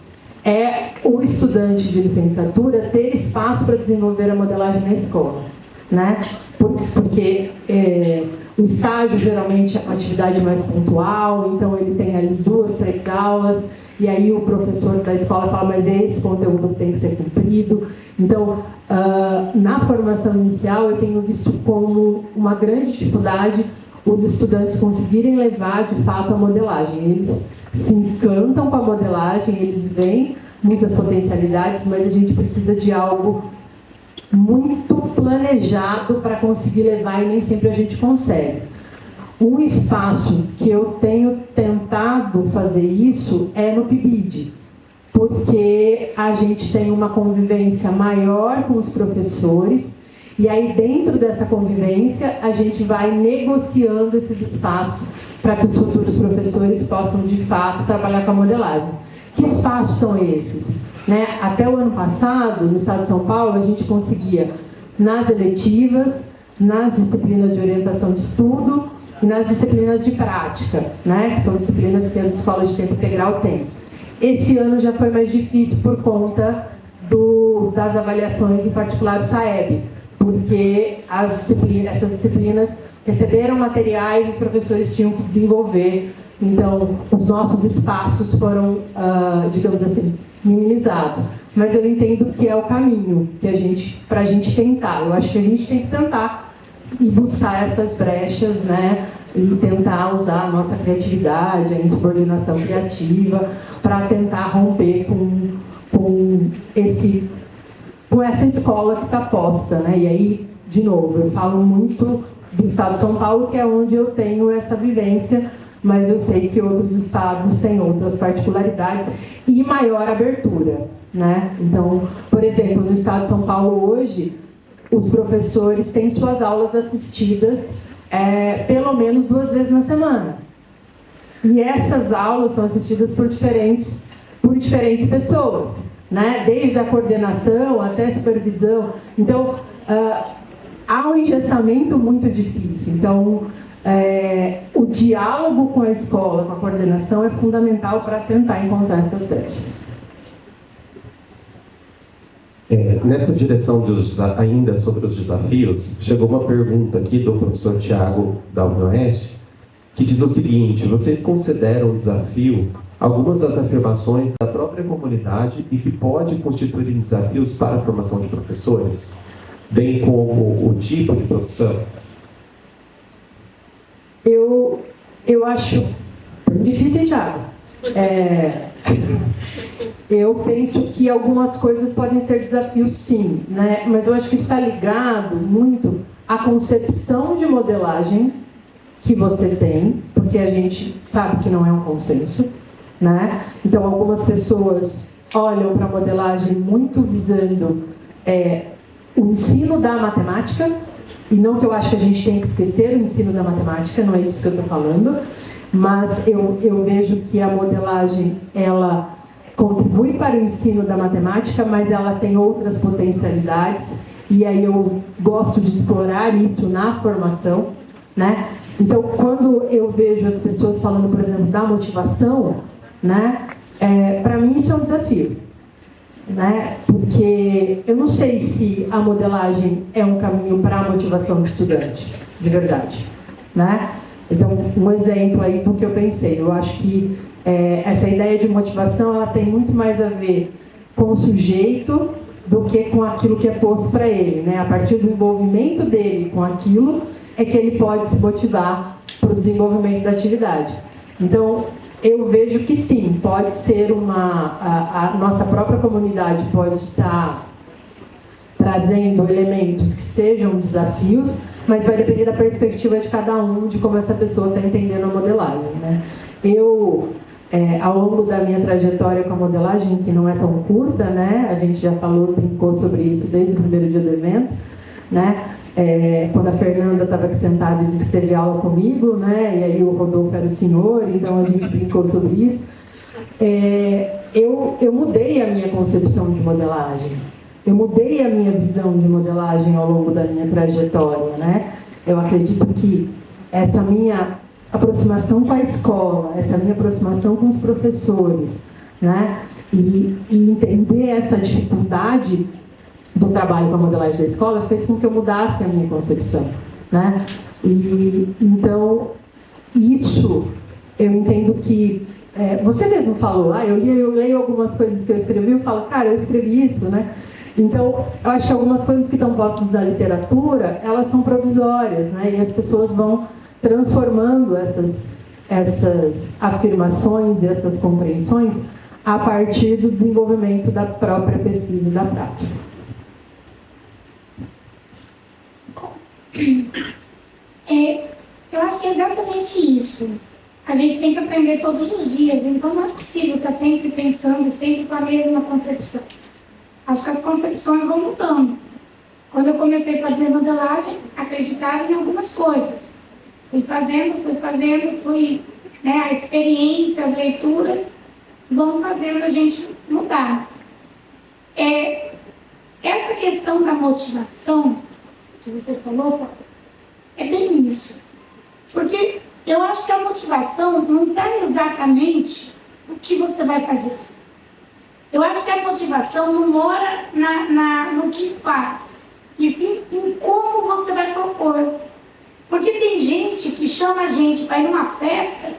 é o estudante de licenciatura ter espaço para desenvolver a modelagem na escola, né? Porque o estágio geralmente é uma atividade mais pontual, então ele tem ali 2, 3 aulas, e aí o professor da escola fala, mas esse conteúdo tem que ser cumprido. Então, na formação inicial, eu tenho visto como uma grande dificuldade os estudantes conseguirem levar, de fato, a modelagem. Eles se encantam com a modelagem, eles veem muitas potencialidades, mas a gente precisa de algo muito planejado para conseguir levar, e nem sempre a gente consegue. Um espaço que eu tenho tentado fazer isso é no PIBID, porque a gente tem uma convivência maior com os professores, e aí dentro dessa convivência a gente vai negociando esses espaços para que os futuros professores possam de fato trabalhar com a modelagem. Que espaços são esses? Né? Até o ano passado, no estado de São Paulo, a gente conseguia nas eletivas, nas disciplinas de orientação de estudo e nas disciplinas de prática, né? Que são disciplinas que as escolas de tempo integral têm. Esse ano já foi mais difícil por conta das avaliações, em particular do SAEB, porque essas disciplinas receberam materiais e os professores tinham que desenvolver. Então, os nossos espaços foram, digamos assim, minimizados. Mas eu entendo que é o caminho para a gente tentar. Eu acho que a gente tem que tentar e buscar essas brechas, né? E tentar usar a nossa criatividade, a insubordinação criativa, para tentar romper com essa escola que está posta, né? E aí, de novo, eu falo muito do estado de São Paulo, que é onde eu tenho essa vivência, mas eu sei que outros estados têm outras particularidades e maior abertura, né? Então, por exemplo, no estado de São Paulo hoje, os professores têm suas aulas assistidas pelo menos 2 vezes na semana. E essas aulas são assistidas por diferentes pessoas, né? Desde a coordenação até a supervisão. Então, há um engessamento muito difícil. Então, o diálogo com a escola, com a coordenação, é fundamental para tentar encontrar essas brechas. Nessa direção ainda sobre os desafios, chegou uma pergunta aqui do professor Tiago da UniOeste, que diz o seguinte: vocês consideram um desafio algumas das afirmações da própria comunidade e que pode constituir desafios para a formação de professores, bem como o tipo de produção? Eu acho difícil, Thiago. Eu penso que algumas coisas podem ser desafios, sim, né? Mas eu acho que está ligado muito à concepção de modelagem que você tem, porque a gente sabe que não é um consenso, né? Então, algumas pessoas olham para a modelagem muito visando o ensino da matemática, e não que eu acho que a gente tem que esquecer o ensino da matemática, não é isso que eu estou falando, mas eu vejo que a modelagem, ela contribui para o ensino da matemática, mas ela tem outras potencialidades, e aí eu gosto de explorar isso na formação, né? Então, quando eu vejo as pessoas falando, por exemplo, da motivação, né, para mim isso é um desafio, né? Porque eu não sei se a modelagem é um caminho para a motivação do estudante, de verdade, né? Então, um exemplo aí do que eu pensei, eu acho que essa ideia de motivação, ela tem muito mais a ver com o sujeito do que com aquilo que é posto para ele, né? A partir do envolvimento dele com aquilo é que ele pode se motivar para o desenvolvimento da atividade. Então, eu vejo que sim, pode ser a nossa própria comunidade pode estar trazendo elementos que sejam desafios, mas vai depender da perspectiva de cada um, de como essa pessoa está entendendo a modelagem, né? Ao longo da minha trajetória com a modelagem, que não é tão curta, né? A gente já brincou sobre isso desde o primeiro dia do evento, né? Quando a Fernanda estava aqui sentada e disse que teve aula comigo, né? E aí o Rodolfo era o senhor, então a gente brincou sobre isso. Eu mudei a minha concepção de modelagem. Eu mudei a minha visão de modelagem ao longo da minha trajetória, né? Eu acredito que essa minha aproximação com a escola, essa minha aproximação com os professores, né? E entender essa dificuldade do trabalho com a modelagem da escola fez com que eu mudasse a minha concepção, né? E então isso eu entendo que você mesmo falou, eu leio algumas coisas que eu escrevi, eu falo, cara, eu escrevi isso, né? Então, eu acho que algumas coisas que estão postas na literatura, elas são provisórias, né? E as pessoas vão transformando essas afirmações e essas compreensões a partir do desenvolvimento da própria pesquisa e da prática. Eu acho que é exatamente isso. a gente tem que aprender todos os dias, então não é possível estar sempre pensando, sempre com a mesma concepção. Acho que as concepções vão mudando. Quando eu comecei a fazer modelagem, acreditava em algumas coisas. Fui fazendo, né, a experiência, as leituras vão fazendo a gente mudar. Essa questão da motivação, que você falou, Paulo, é bem isso. Porque eu acho que a motivação não está exatamente no que você vai fazer. Eu acho que a motivação não mora no que faz, e sim em como você vai propor. Porque tem gente que chama a gente para ir numa festa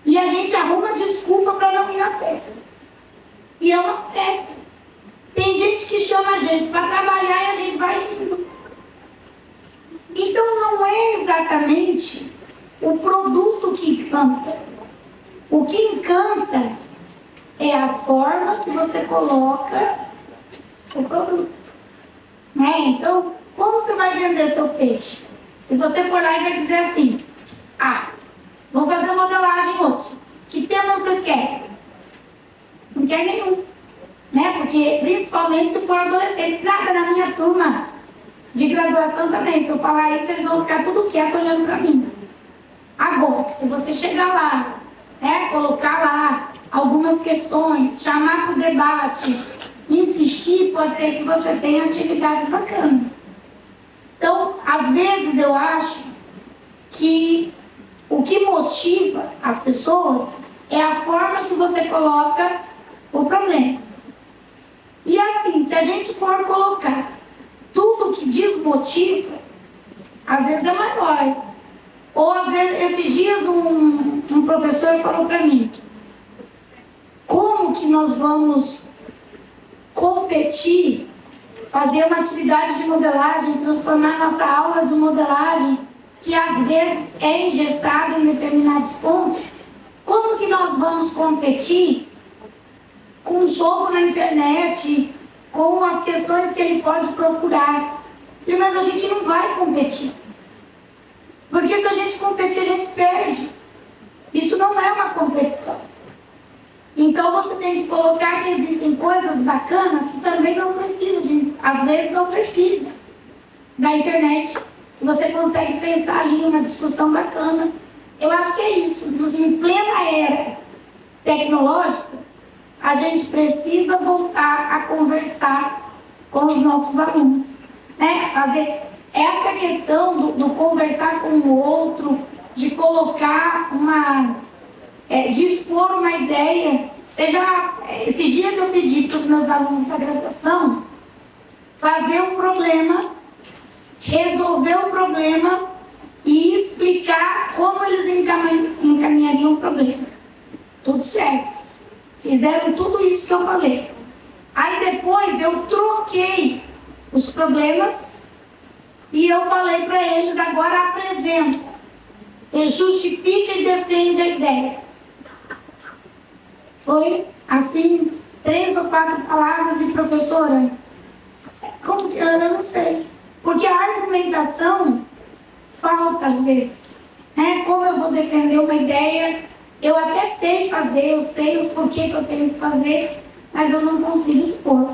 e a gente arruma desculpa para não ir na festa. E é uma festa. Tem gente que chama a gente para trabalhar e a gente vai indo. Então não é exatamente o produto que encanta. O que encanta é a forma que você coloca o produto. Né? Então, como você vai vender seu peixe? Se você for lá e vai dizer assim, vamos fazer uma modelagem hoje. Que tema vocês querem? Não quer nenhum. Né? Porque, principalmente se for adolescente, nada na minha turma de graduação também. Se eu falar isso, eles vão ficar tudo quieto olhando para mim. Agora, se você chegar lá, né, colocar lá algumas questões, chamar para o debate, insistir, pode ser que você tenha atividades bacanas. Então, às vezes eu acho que o que motiva as pessoas é a forma que você coloca o problema. E assim, se a gente for colocar tudo que desmotiva, às vezes é maior. Ou às vezes, esses dias um professor falou para mim, como que nós vamos competir, fazer uma atividade de modelagem, transformar nossa aula de modelagem, que às vezes é engessada em determinados pontos, como que nós vamos competir com um jogo na internet, com as questões que ele pode procurar? Mas a gente não vai competir. Porque se a gente competir, a gente perde. Isso não é uma competição. Então você tem que colocar que existem coisas bacanas que também não precisam, às vezes não precisa da internet. Você consegue pensar ali uma discussão bacana. Eu acho que é isso. Em plena era tecnológica, a gente precisa voltar a conversar com os nossos alunos. Né? Fazer essa questão do conversar com o outro, de colocar de expor uma ideia. Esses dias eu pedi para os meus alunos da graduação fazer um problema, resolver o problema e explicar como eles encaminhariam o problema. Tudo certo. Fizeram tudo isso que eu falei. Aí depois eu troquei os problemas e eu falei para eles, agora apresenta, e justifica e defende a ideia. Foi assim, 3 ou 4 palavras, e professora, como que eu não sei. Porque a argumentação falta às vezes. Né? Como eu vou defender uma ideia, eu até sei fazer, eu sei o porquê que eu tenho que fazer, mas eu não consigo expor.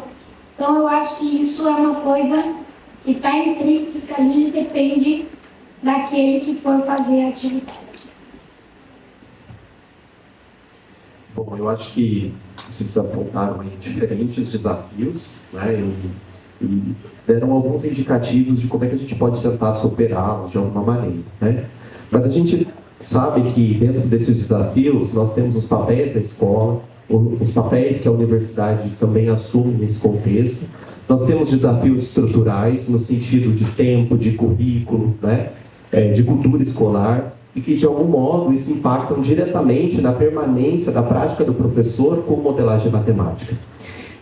Então eu acho que isso é uma coisa que está intrínseca ali e depende daquele que for fazer a atividade. Bom, eu acho que vocês apontaram aí diferentes desafios, né, e deram alguns indicativos de como é que a gente pode tentar superá-los de alguma maneira, né? Mas a gente sabe que dentro desses desafios nós temos os papéis da escola, os papéis que a universidade também assume nesse contexto. Nós temos desafios estruturais no sentido de tempo, de currículo, né, de cultura escolar, e que de algum modo isso impactam diretamente na permanência da prática do professor com modelagem matemática.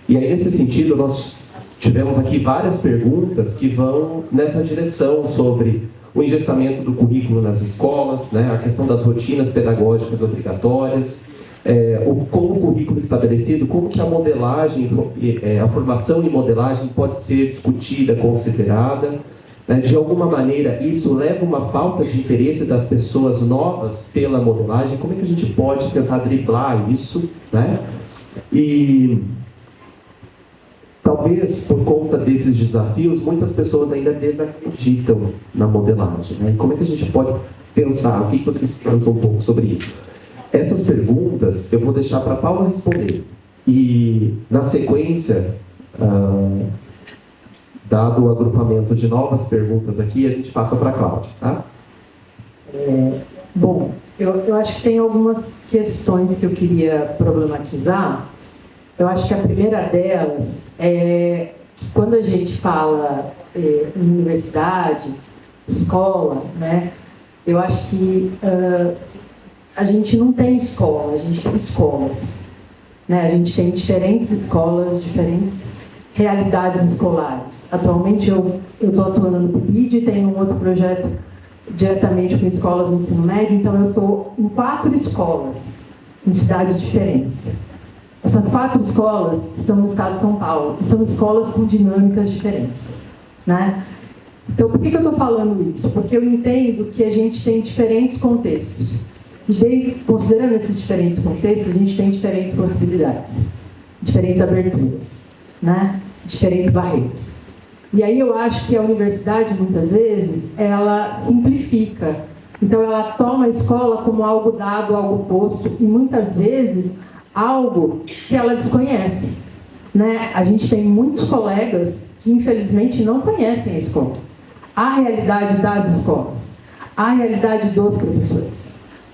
E aí, nesse sentido, nós tivemos aqui várias perguntas que vão nessa direção sobre o engessamento do currículo nas escolas, né, a questão das rotinas pedagógicas obrigatórias, como o currículo estabelecido, como que a modelagem, a formação em modelagem pode ser discutida, considerada, né? De alguma maneira, isso leva uma falta de interesse das pessoas novas pela modelagem. Como é que a gente pode tentar driblar isso, né? E talvez por conta desses desafios, muitas pessoas ainda desacreditam na modelagem, né? Como é que a gente pode pensar? O que vocês pensam um pouco sobre isso? Essas perguntas eu vou deixar para a Paula responder. E, na sequência, dado o agrupamento de novas perguntas aqui, a gente passa para a Cláudia, tá? Bom, eu acho que tem algumas questões que eu queria problematizar. Eu acho que a primeira delas é que quando a gente fala em universidade, escola, né, eu acho que a gente não tem escola, a gente tem escolas. Né? A gente tem diferentes escolas, diferentes realidades escolares. Atualmente eu estou atuando no PIBID, tenho um outro projeto diretamente com escolas do ensino médio, então eu estou em 4 escolas, em cidades diferentes. Essas 4 escolas estão no estado de São Paulo, e são escolas com dinâmicas diferentes. Né? Então, por que eu estou falando isso? Porque eu entendo que a gente tem diferentes contextos. E considerando esses diferentes contextos, a gente tem diferentes possibilidades, diferentes aberturas, né? Diferentes barreiras. E aí eu acho que a universidade, muitas vezes, ela simplifica. Então, ela toma a escola como algo dado, algo posto, e muitas vezes algo que ela desconhece. Né? A gente tem muitos colegas que, infelizmente, não conhecem a escola, a realidade das escolas, a realidade dos professores.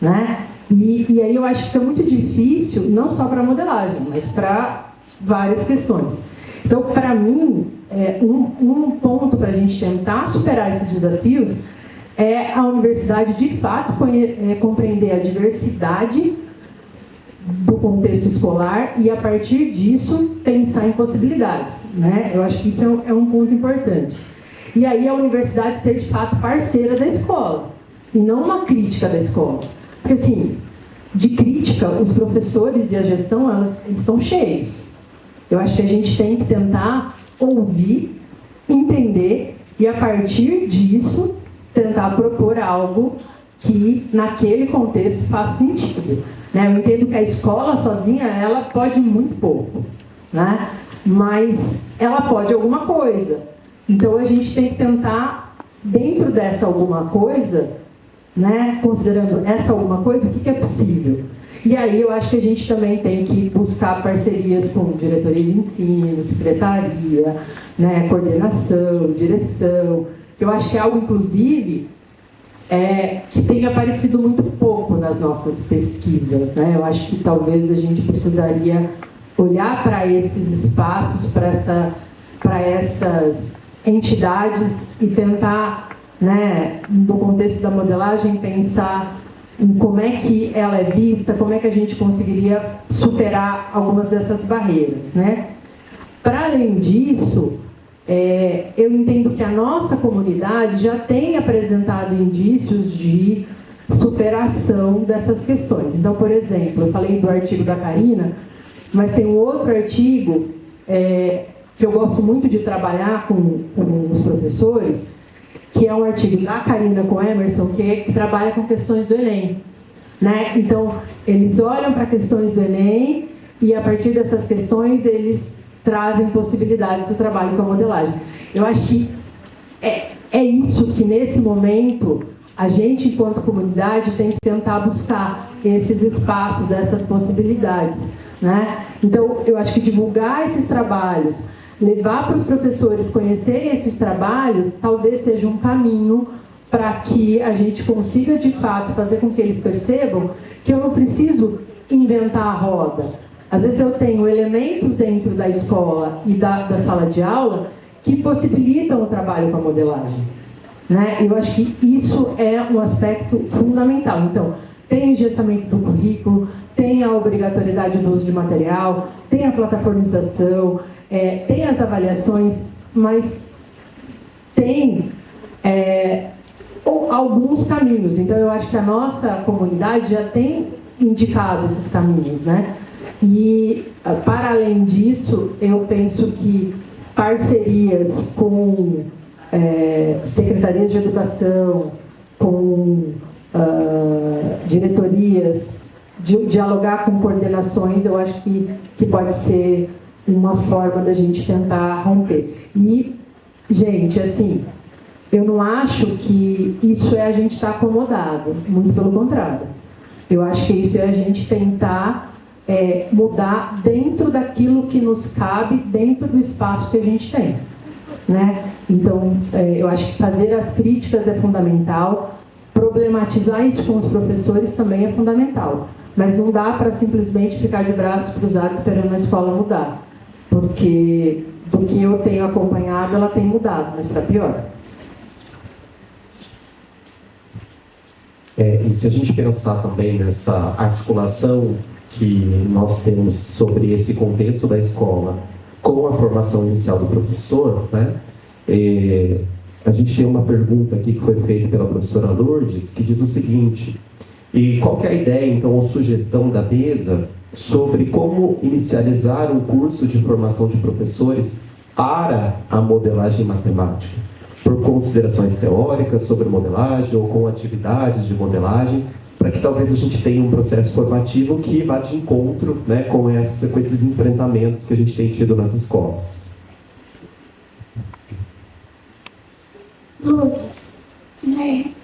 Né? E aí eu acho que fica muito difícil, não só para a modelagem, mas para várias questões. Então, para mim, um ponto para a gente tentar superar esses desafios é a universidade, de fato, compreender a diversidade do contexto escolar e, a partir disso, pensar em possibilidades. Né? Eu acho que isso é um ponto importante. E aí a universidade ser, de fato, parceira da escola, e não uma crítica da escola. Porque, assim, de crítica, os professores e a gestão, eles estão cheios. Eu acho que a gente tem que tentar ouvir, entender e, a partir disso, tentar propor algo que, naquele contexto, faz sentido. Né? Eu entendo que a escola sozinha, ela pode muito pouco, né? Mas ela pode alguma coisa. Então, a gente tem que tentar, dentro dessa alguma coisa, né, considerando essa alguma coisa, o que é possível. E aí eu acho que a gente também tem que buscar parcerias com diretoria de ensino, secretaria, né, coordenação, direção. Eu acho que é algo, inclusive, que tem aparecido muito pouco nas nossas pesquisas. Né? Eu acho que talvez a gente precisaria olhar para esses espaços, para essas entidades e tentar, né, no contexto da modelagem, pensar em como é que ela é vista, como é que a gente conseguiria superar algumas dessas barreiras. Né? Para além disso, eu entendo que a nossa comunidade já tem apresentado indícios de superação dessas questões. Então, por exemplo, eu falei do artigo da Karina, mas tem um outro artigo que eu gosto muito de trabalhar com os professores, que é um artigo da Karina com Emerson, que trabalha com questões do Enem. Né? Então, eles olham para questões do Enem e, a partir dessas questões, eles trazem possibilidades do trabalho com a modelagem. Eu acho que é isso que, nesse momento, a gente, enquanto comunidade, tem que tentar buscar esses espaços, essas possibilidades. Né? Então, eu acho que divulgar esses trabalhos, levar para os professores conhecerem esses trabalhos, talvez seja um caminho para que a gente consiga, de fato, fazer com que eles percebam que eu não preciso inventar a roda. Às vezes eu tenho elementos dentro da escola e da sala de aula que possibilitam o trabalho com a modelagem. Né? Eu acho que isso é um aspecto fundamental. Então, tem o engessamento do currículo, tem a obrigatoriedade do uso de material, tem a plataformização, tem as avaliações, mas tem alguns caminhos. Então, eu acho que a nossa comunidade já tem indicado esses caminhos, né? E, para além disso, eu penso que parcerias com secretarias de educação, com diretorias, dialogar com coordenações, eu acho que pode ser uma forma da gente tentar romper. E, gente, assim, eu não acho que isso é a gente estar acomodado, muito pelo contrário. Eu acho que isso é a gente tentar mudar dentro daquilo que nos cabe, dentro do espaço que a gente tem, né? Então, eu acho que fazer as críticas é fundamental, problematizar isso com os professores também é fundamental, mas não dá para simplesmente ficar de braços cruzados esperando a escola mudar, porque do que eu tenho acompanhado, ela tem mudado, mas para pior. E se a gente pensar também nessa articulação que nós temos sobre esse contexto da escola com a formação inicial do professor, né? A gente tem uma pergunta aqui que foi feita pela professora Lourdes, que diz o seguinte: e qual que é a ideia, então, ou sugestão da mesa sobre como inicializar um curso de formação de professores para a modelagem matemática? Por considerações teóricas sobre modelagem ou com atividades de modelagem, para que talvez a gente tenha um processo formativo que vá de encontro, né, com esses enfrentamentos que a gente tem tido nas escolas. Lourdes,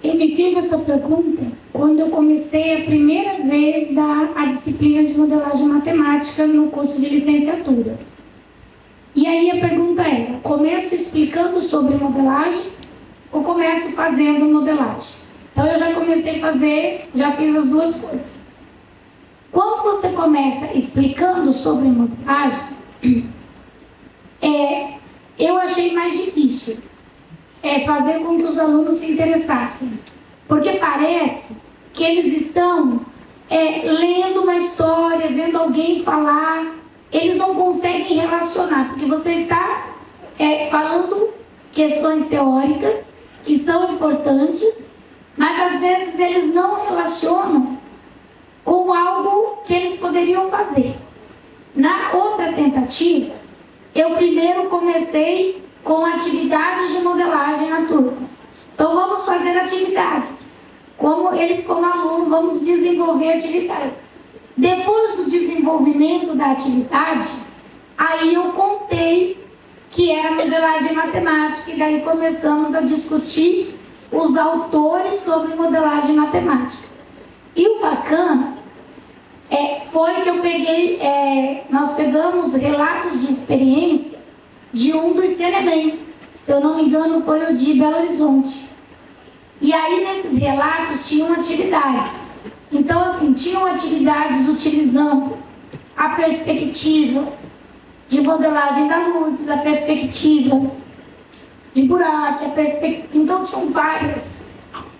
eu me fiz essa pergunta quando eu comecei a primeira vez dar a disciplina de modelagem matemática no curso de licenciatura. E aí a pergunta era, começo explicando sobre modelagem ou começo fazendo modelagem? Então eu já comecei a fazer, já fiz as duas coisas. Quando você começa explicando sobre modelagem, eu achei mais difícil fazer com que os alunos se interessassem. Porque parece que eles estão lendo uma história, vendo alguém falar, eles não conseguem relacionar, porque você está falando questões teóricas que são importantes, mas às vezes eles não relacionam com algo que eles poderiam fazer. Na outra tentativa, eu primeiro comecei com atividades de modelagem na turma. Então vamos fazer atividades. Como aluno, vamos desenvolver atividade. Depois do desenvolvimento da atividade, aí eu contei que era modelagem matemática, e daí começamos a discutir os autores sobre modelagem matemática. E o bacana foi que eu peguei, nós pegamos relatos de experiência de um dos CNEM, se eu não me engano foi o de Belo Horizonte. E aí nesses relatos tinham atividades. Então assim, tinham atividades utilizando a perspectiva de modelagem da Lourdes, a perspectiva de Burak, então tinham várias.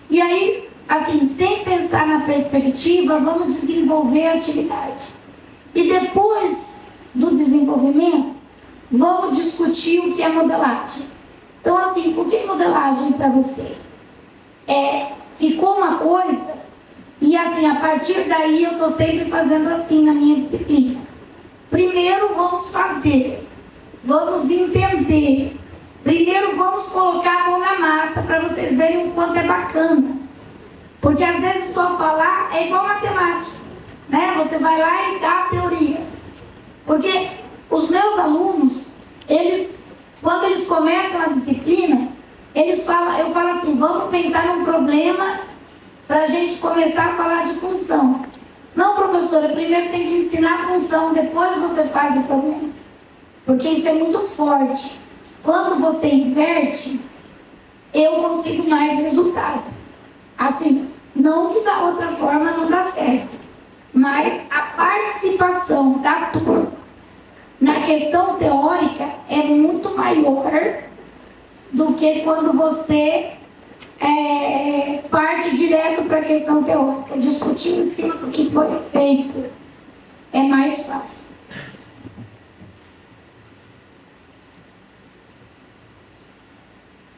E aí, assim, sem pensar na perspectiva, vamos desenvolver a atividade. E depois do desenvolvimento, vamos discutir o que é modelagem. Então, assim, o que é modelagem para você? Ficou uma coisa, e assim, a partir daí eu estou sempre fazendo assim na minha disciplina. Primeiro vamos fazer, vamos entender. Primeiro vamos colocar a mão na massa para vocês verem o quanto é bacana. Porque às vezes só falar é igual matemática, né? Você vai lá e dá a teoria. Porque os meus alunos, quando eles começam a disciplina, eu falo assim, vamos pensar num problema para a gente começar a falar de função. Não, professora, primeiro tem que ensinar a função, depois você faz o problema. Porque isso é muito forte. Quando você inverte, eu consigo mais resultado. Assim, não que da outra forma não dá certo, mas a participação da turma na questão teórica é muito maior do que quando você parte direto para a questão teórica. Discutir em cima do que foi feito é mais fácil.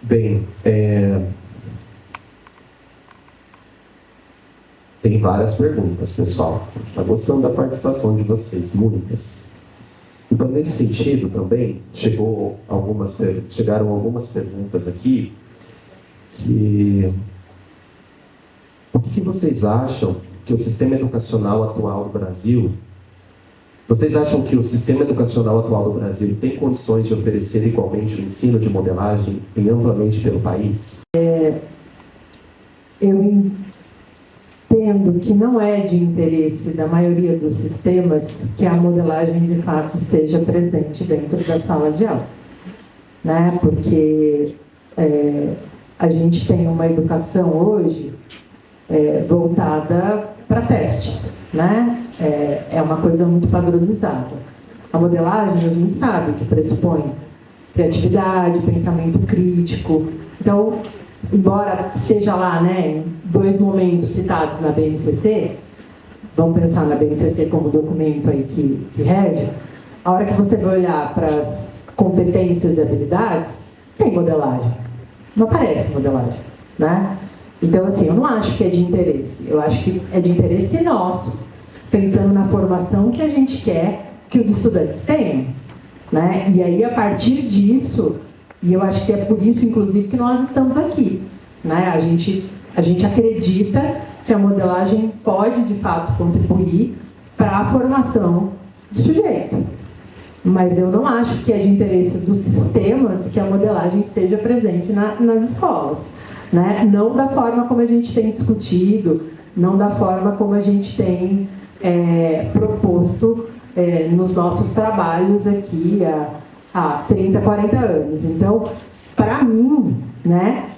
Bem, tem várias perguntas, pessoal. Está gostando da participação de vocês, muitas. Então, nesse sentido também, chegaram algumas perguntas aqui, o que vocês acham que o sistema educacional atual do Brasil, vocês acham que o sistema educacional atual do Brasil tem condições de oferecer igualmente o ensino de modelagem amplamente pelo país? Eu entendo que não é de interesse da maioria dos sistemas que a modelagem de fato esteja presente dentro da sala de aula, né? Porque a gente tem uma educação hoje voltada para testes, né? É uma coisa muito padronizada. A modelagem, a gente sabe que pressupõe criatividade, pensamento crítico. Então, embora esteja lá, né, em 2 momentos citados na BNCC, vamos pensar na BNCC como documento aí que rege, a hora que você vai olhar para as competências e habilidades, tem modelagem. Não aparece modelagem, né? Então, assim, eu não acho que é de interesse. Eu acho que é de interesse nosso, pensando na formação que a gente quer que os estudantes tenham, né? E aí, a partir disso, e eu acho que é por isso, inclusive, que nós estamos aqui, né? A gente acredita que a modelagem pode, de fato, contribuir para a formação do sujeito. Mas eu não acho que é de interesse dos sistemas que a modelagem esteja presente nas escolas, né? Não da forma como a gente tem discutido, não da forma como a gente tem proposto nos nossos trabalhos aqui há 30, 40 anos. Então, para mim, né,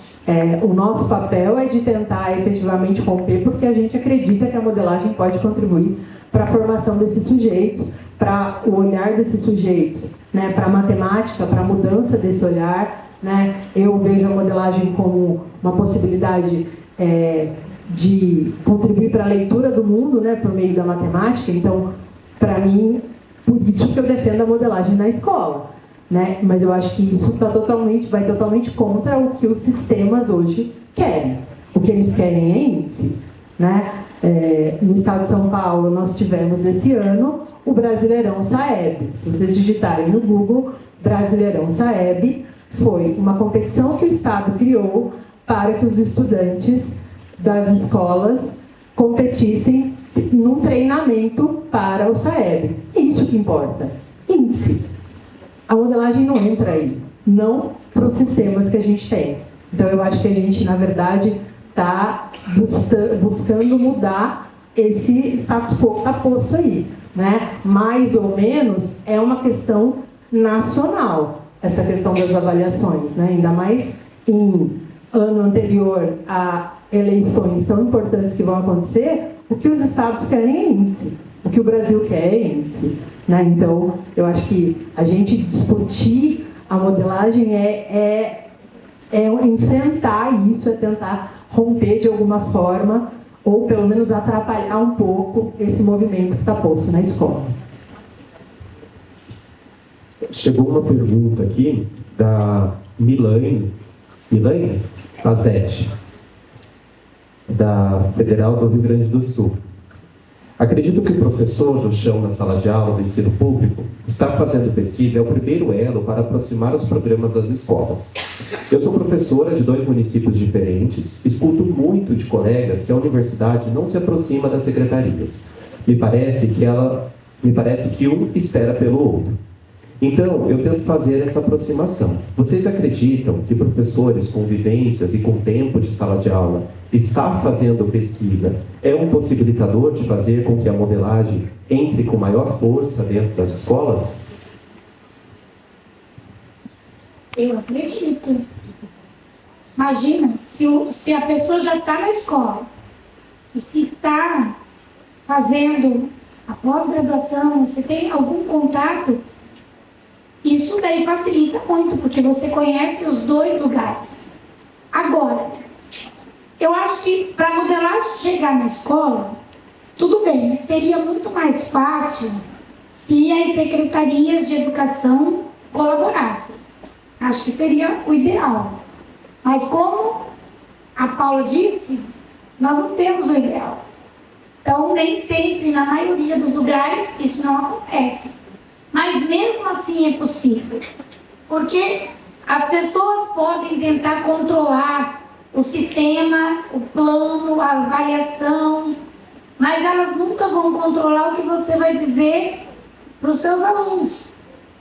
o nosso papel é de tentar efetivamente romper, porque a gente acredita que a modelagem pode contribuir para a formação desses sujeitos, para o olhar desses sujeitos, né, para a matemática, para a mudança desse olhar, né? Eu vejo a modelagem como uma possibilidade de contribuir para a leitura do mundo, né, por meio da matemática. Então, para mim, por isso que eu defendo a modelagem na escola, né? Mas eu acho que isso vai totalmente contra o que os sistemas hoje querem. O que eles querem é índice, né? No estado de São Paulo, nós tivemos esse ano o Brasileirão Saeb. Se vocês digitarem no Google, Brasileirão Saeb foi uma competição que o Estado criou para que os estudantes das escolas competissem num treinamento para o Saeb. Isso que importa. Índice. A modelagem não entra aí, não para os sistemas que a gente tem. Então, eu acho que a gente, na verdade, está buscando mudar esse status quo que está posto aí, né? Mais ou menos é uma questão nacional, essa questão das avaliações, né? Ainda mais em ano anterior a eleições tão importantes que vão acontecer, o que os estados querem é índice, o que o Brasil quer é índice, né? Então, eu acho que a gente discutir a modelagem é enfrentar isso, é tentar romper de alguma forma, ou pelo menos atrapalhar um pouco esse movimento que está posto na escola. Chegou uma pergunta aqui da Milane Pazete, da Federal do Rio Grande do Sul. Acredito que o professor do chão na sala de aula do ensino público estar fazendo pesquisa é o primeiro elo para aproximar os programas das escolas. Eu sou professora de 2 municípios diferentes, escuto muito de colegas que a universidade não se aproxima das secretarias. Me parece que um espera pelo outro. Então, eu tento fazer essa aproximação. Vocês acreditam que professores com vivências e com tempo de sala de aula estar fazendo pesquisa é um possibilitador de fazer com que a modelagem entre com maior força dentro das escolas? Eu acredito. Imagina, se a pessoa já está na escola e se está fazendo a pós-graduação, se tem algum contato, isso daí facilita muito, porque você conhece os 2 lugares. Agora, eu acho que para a modelagem chegar na escola, tudo bem, seria muito mais fácil se as secretarias de educação colaborassem. Acho que seria o ideal. Mas como a Paula disse, nós não temos o ideal. Então, nem sempre, na maioria dos lugares, isso não acontece. Mas mesmo assim é possível, porque as pessoas podem tentar controlar o sistema, o plano, a avaliação, mas elas nunca vão controlar o que você vai dizer para os seus alunos,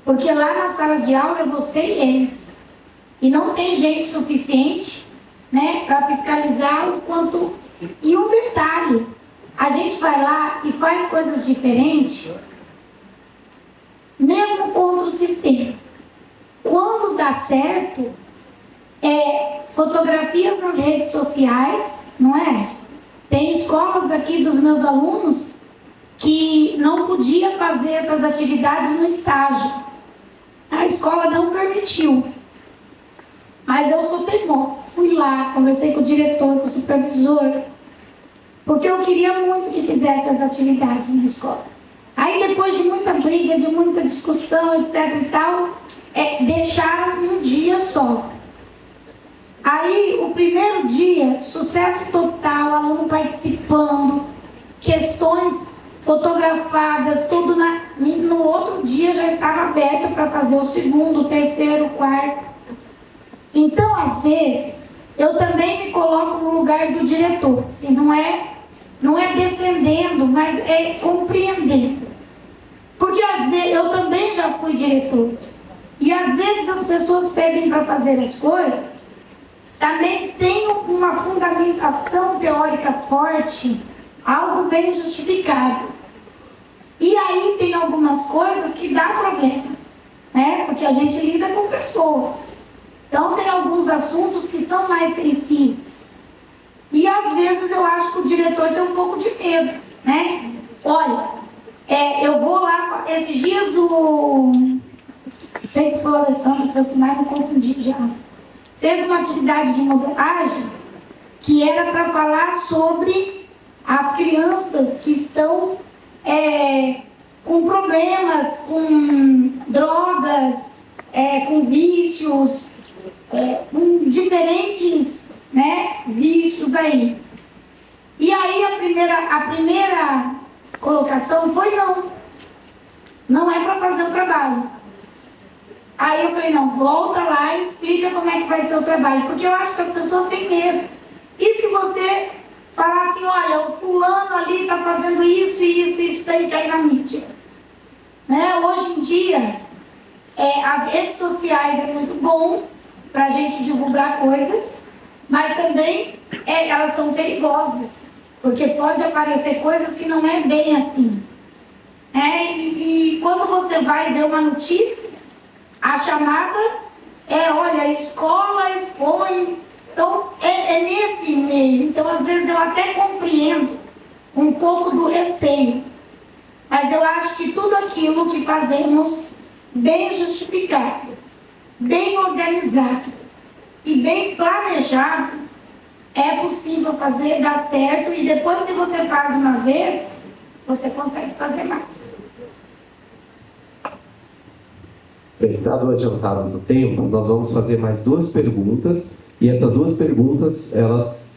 porque lá na sala de aula é você e eles, e não tem gente suficiente, né, para fiscalizar o quanto. E um detalhe, a gente vai lá e faz coisas diferentes, mesmo contra o sistema. Quando dá certo, fotografias nas redes sociais, não é? Tem escolas aqui dos meus alunos que não podia fazer essas atividades no estágio. A escola não permitiu. Mas eu sou teimosa. Fui lá, conversei com o diretor, com o supervisor, porque eu queria muito que fizesse as atividades na escola. Aí depois de muita briga, de muita discussão, etc e tal, deixaram um dia só. Aí o primeiro dia, sucesso total, aluno participando, questões fotografadas, tudo no outro dia já estava aberto para fazer o segundo, o terceiro, o quarto. Então, às vezes, eu também me coloco no lugar do diretor, assim, não é defendendo, mas é compreendendo. Porque às vezes eu também já fui diretor. E às vezes as pessoas pedem para fazer as coisas também sem uma fundamentação teórica forte, algo bem justificado. E aí tem algumas coisas que dá problema, né? Porque a gente lida com pessoas. Então tem alguns assuntos que são mais sensíveis. E às vezes eu acho que o diretor tem um pouco de medo, né? Olha, eu vou lá, esses dias não sei se foi o Alessandro, foi assim, mas não confundi já. Fez uma atividade de modelagem que era para falar sobre as crianças que estão com problemas, com drogas, com vícios, com diferentes, né, vícios aí. E aí a primeira colocação foi não é para fazer o trabalho. Aí eu falei, não, volta lá e explica como é que vai ser o trabalho, porque eu acho que as pessoas têm medo. E se você falar assim, olha, o fulano ali está fazendo isso, isso daí está aí na mídia. Né? Hoje em dia, as redes sociais é muito bom para a gente divulgar coisas, mas também elas são perigosas, porque pode aparecer coisas que não é bem assim. E quando você vai ver uma notícia, a chamada olha, a escola expõe. Então, nesse meio. Então, às vezes, eu até compreendo um pouco do receio. Mas eu acho que tudo aquilo que fazemos bem justificado, bem organizado e bem planejado, é possível fazer, dar certo. E depois que você faz uma vez, você consegue fazer mais. Bem, dado o adiantado do tempo, nós vamos fazer mais 2 perguntas, e essas 2 perguntas, elas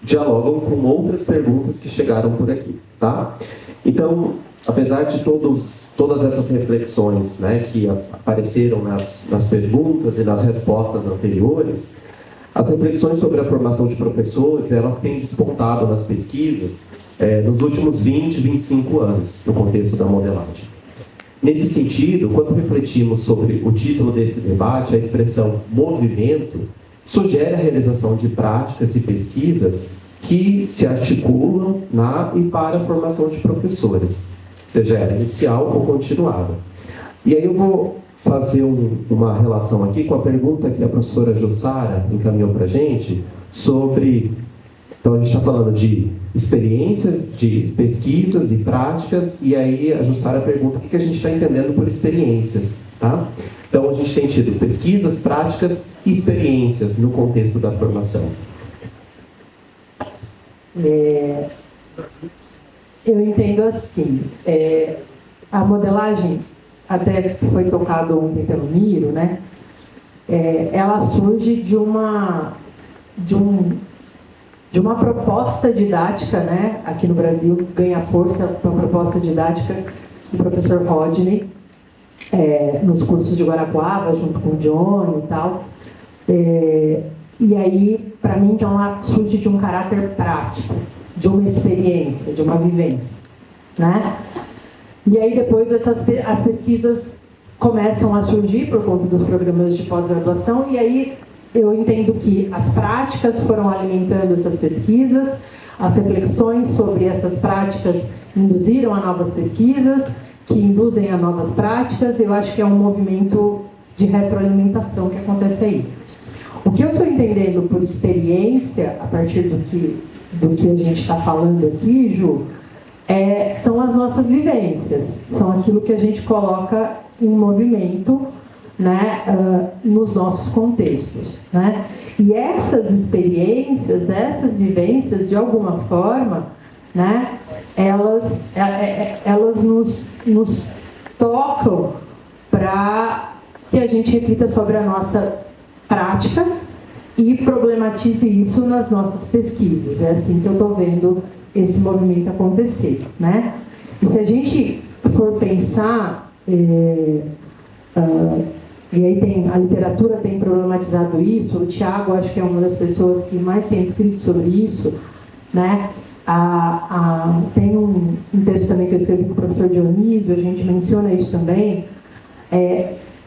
dialogam com outras perguntas que chegaram por aqui, tá? Então, apesar de todas essas reflexões, né, que apareceram nas perguntas e nas respostas anteriores, as reflexões sobre a formação de professores, elas têm despontado nas pesquisas nos últimos 20, 25 anos, no contexto da modelagem. Nesse sentido, quando refletimos sobre o título desse debate, a expressão movimento sugere a realização de práticas e pesquisas que se articulam na e para a formação de professores, seja ela inicial ou continuada. E aí eu vou fazer uma relação aqui com a pergunta que a professora Jussara encaminhou para a gente sobre... Então, a gente está falando de experiências, de pesquisas e práticas, e aí a Jussara pergunta o que a gente está entendendo por experiências, tá? Então, a gente tem tido pesquisas, práticas e experiências no contexto da formação. Eu entendo assim, a modelagem, até foi tocado ontem pelo Miro, né? Ela surge de uma proposta didática, né? Aqui no Brasil ganha força uma proposta didática do professor Rodney, nos cursos de Guarapuava, junto com o Johnny e tal. E aí, para mim, então, ela surge de um caráter prático, de uma experiência, de uma vivência, né? E aí, depois, as pesquisas começam a surgir por conta dos programas de pós-graduação, e aí eu entendo que as práticas foram alimentando essas pesquisas, as reflexões sobre essas práticas induziram a novas pesquisas, que induzem a novas práticas. Eu acho que é um movimento de retroalimentação que acontece aí. O que eu estou entendendo por experiência, a partir do que a gente está falando aqui, Ju, são as nossas vivências, são aquilo que a gente coloca em movimento, né, nos nossos contextos, né? E essas experiências, essas vivências, de alguma forma, né, elas nos tocam para que a gente reflita sobre a nossa prática e problematize isso nas nossas pesquisas. É assim que eu estou vendo esse movimento acontecer, né? E se a gente for pensar, e aí a literatura tem problematizado isso, o Tiago acho que é uma das pessoas que mais tem escrito sobre isso, né? Tem um texto também que eu escrevi com o professor Dionísio, a gente menciona isso também.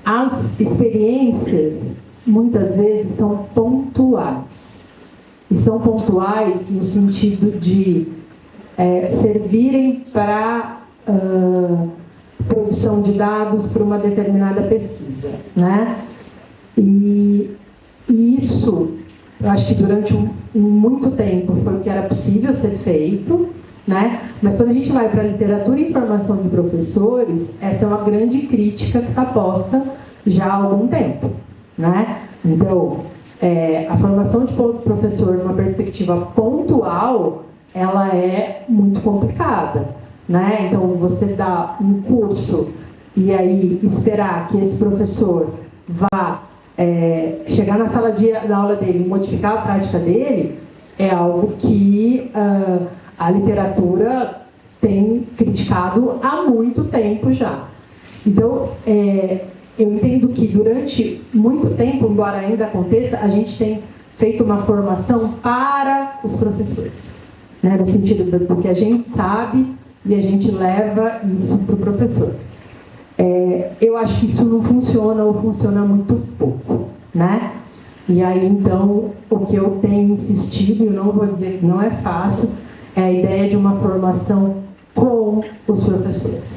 As experiências, muitas vezes, são pontuais. E são pontuais no sentido de servirem para produção de dados para uma determinada pesquisa, né? E isso, eu acho que durante muito tempo foi o que era possível ser feito, né? Mas quando a gente vai para a literatura e informação de professores, essa é uma grande crítica que está posta já há algum tempo, né? Então, a formação de professor numa perspectiva pontual, ela é muito complicada, né? Então, você dá um curso e aí esperar que esse professor vá chegar na sala de aula dele e modificar a prática dele, é algo que a literatura tem criticado há muito tempo já. Então, eu entendo que durante muito tempo, embora ainda aconteça, a gente tem feito uma formação para os professores, né? No sentido do que a gente sabe e a gente leva isso para o professor. Eu acho que isso não funciona ou funciona muito pouco, né? E aí, então, o que eu tenho insistido, e eu não vou dizer que não é fácil, é a ideia de uma formação com os professores,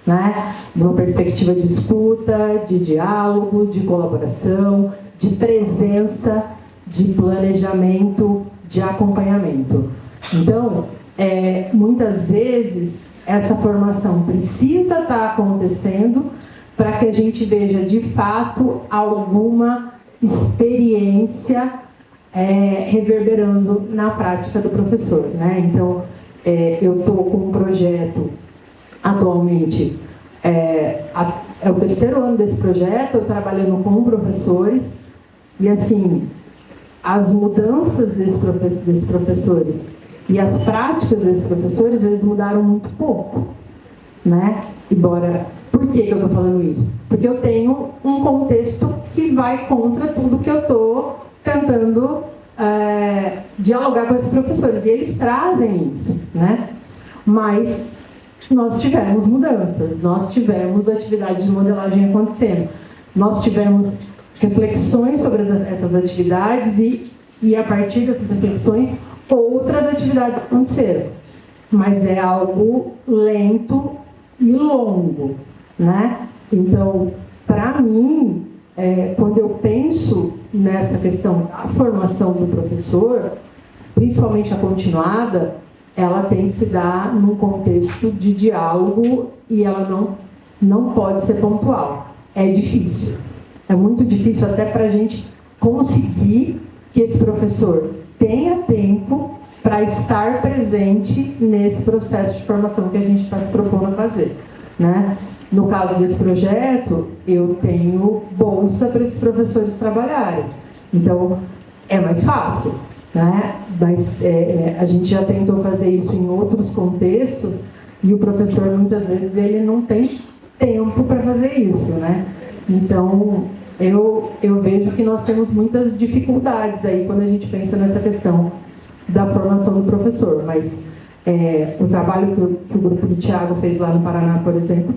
né? Uma perspectiva de escuta, de diálogo, de colaboração, de presença, de planejamento, de acompanhamento. Então, muitas vezes, essa formação precisa estar acontecendo para que a gente veja, de fato, alguma experiência reverberando na prática do professor, né? Então, eu estou com um projeto atualmente, é o 3º ano desse projeto, eu trabalhando com professores, e assim, as mudanças desses professores e as práticas desses professores, eles mudaram muito pouco, né? Por que eu estou falando isso? Porque eu tenho um contexto que vai contra tudo que eu estou tentando dialogar com esses professores, e eles trazem isso, né? Mas nós tivemos mudanças, nós tivemos atividades de modelagem acontecendo, nós tivemos reflexões sobre essas atividades e a partir dessas reflexões, outras atividades aconteceram. Mas é algo lento e longo, né? Então, para mim, quando eu penso nessa questão da formação do professor, principalmente a continuada, ela tem que se dar num contexto de diálogo e ela não pode ser pontual. É difícil. É muito difícil até para a gente conseguir que esse professor tenha tempo para estar presente nesse processo de formação que a gente está se propondo a fazer, né? No caso desse projeto, eu tenho bolsa para esses professores trabalharem. Então, é mais fácil, né? Mas a gente já tentou fazer isso em outros contextos e o professor, muitas vezes, ele não tem tempo para fazer isso, né? Então, eu vejo que nós temos muitas dificuldades aí quando a gente pensa nessa questão da formação do professor, mas o trabalho que o grupo do Thiago fez lá no Paraná, por exemplo,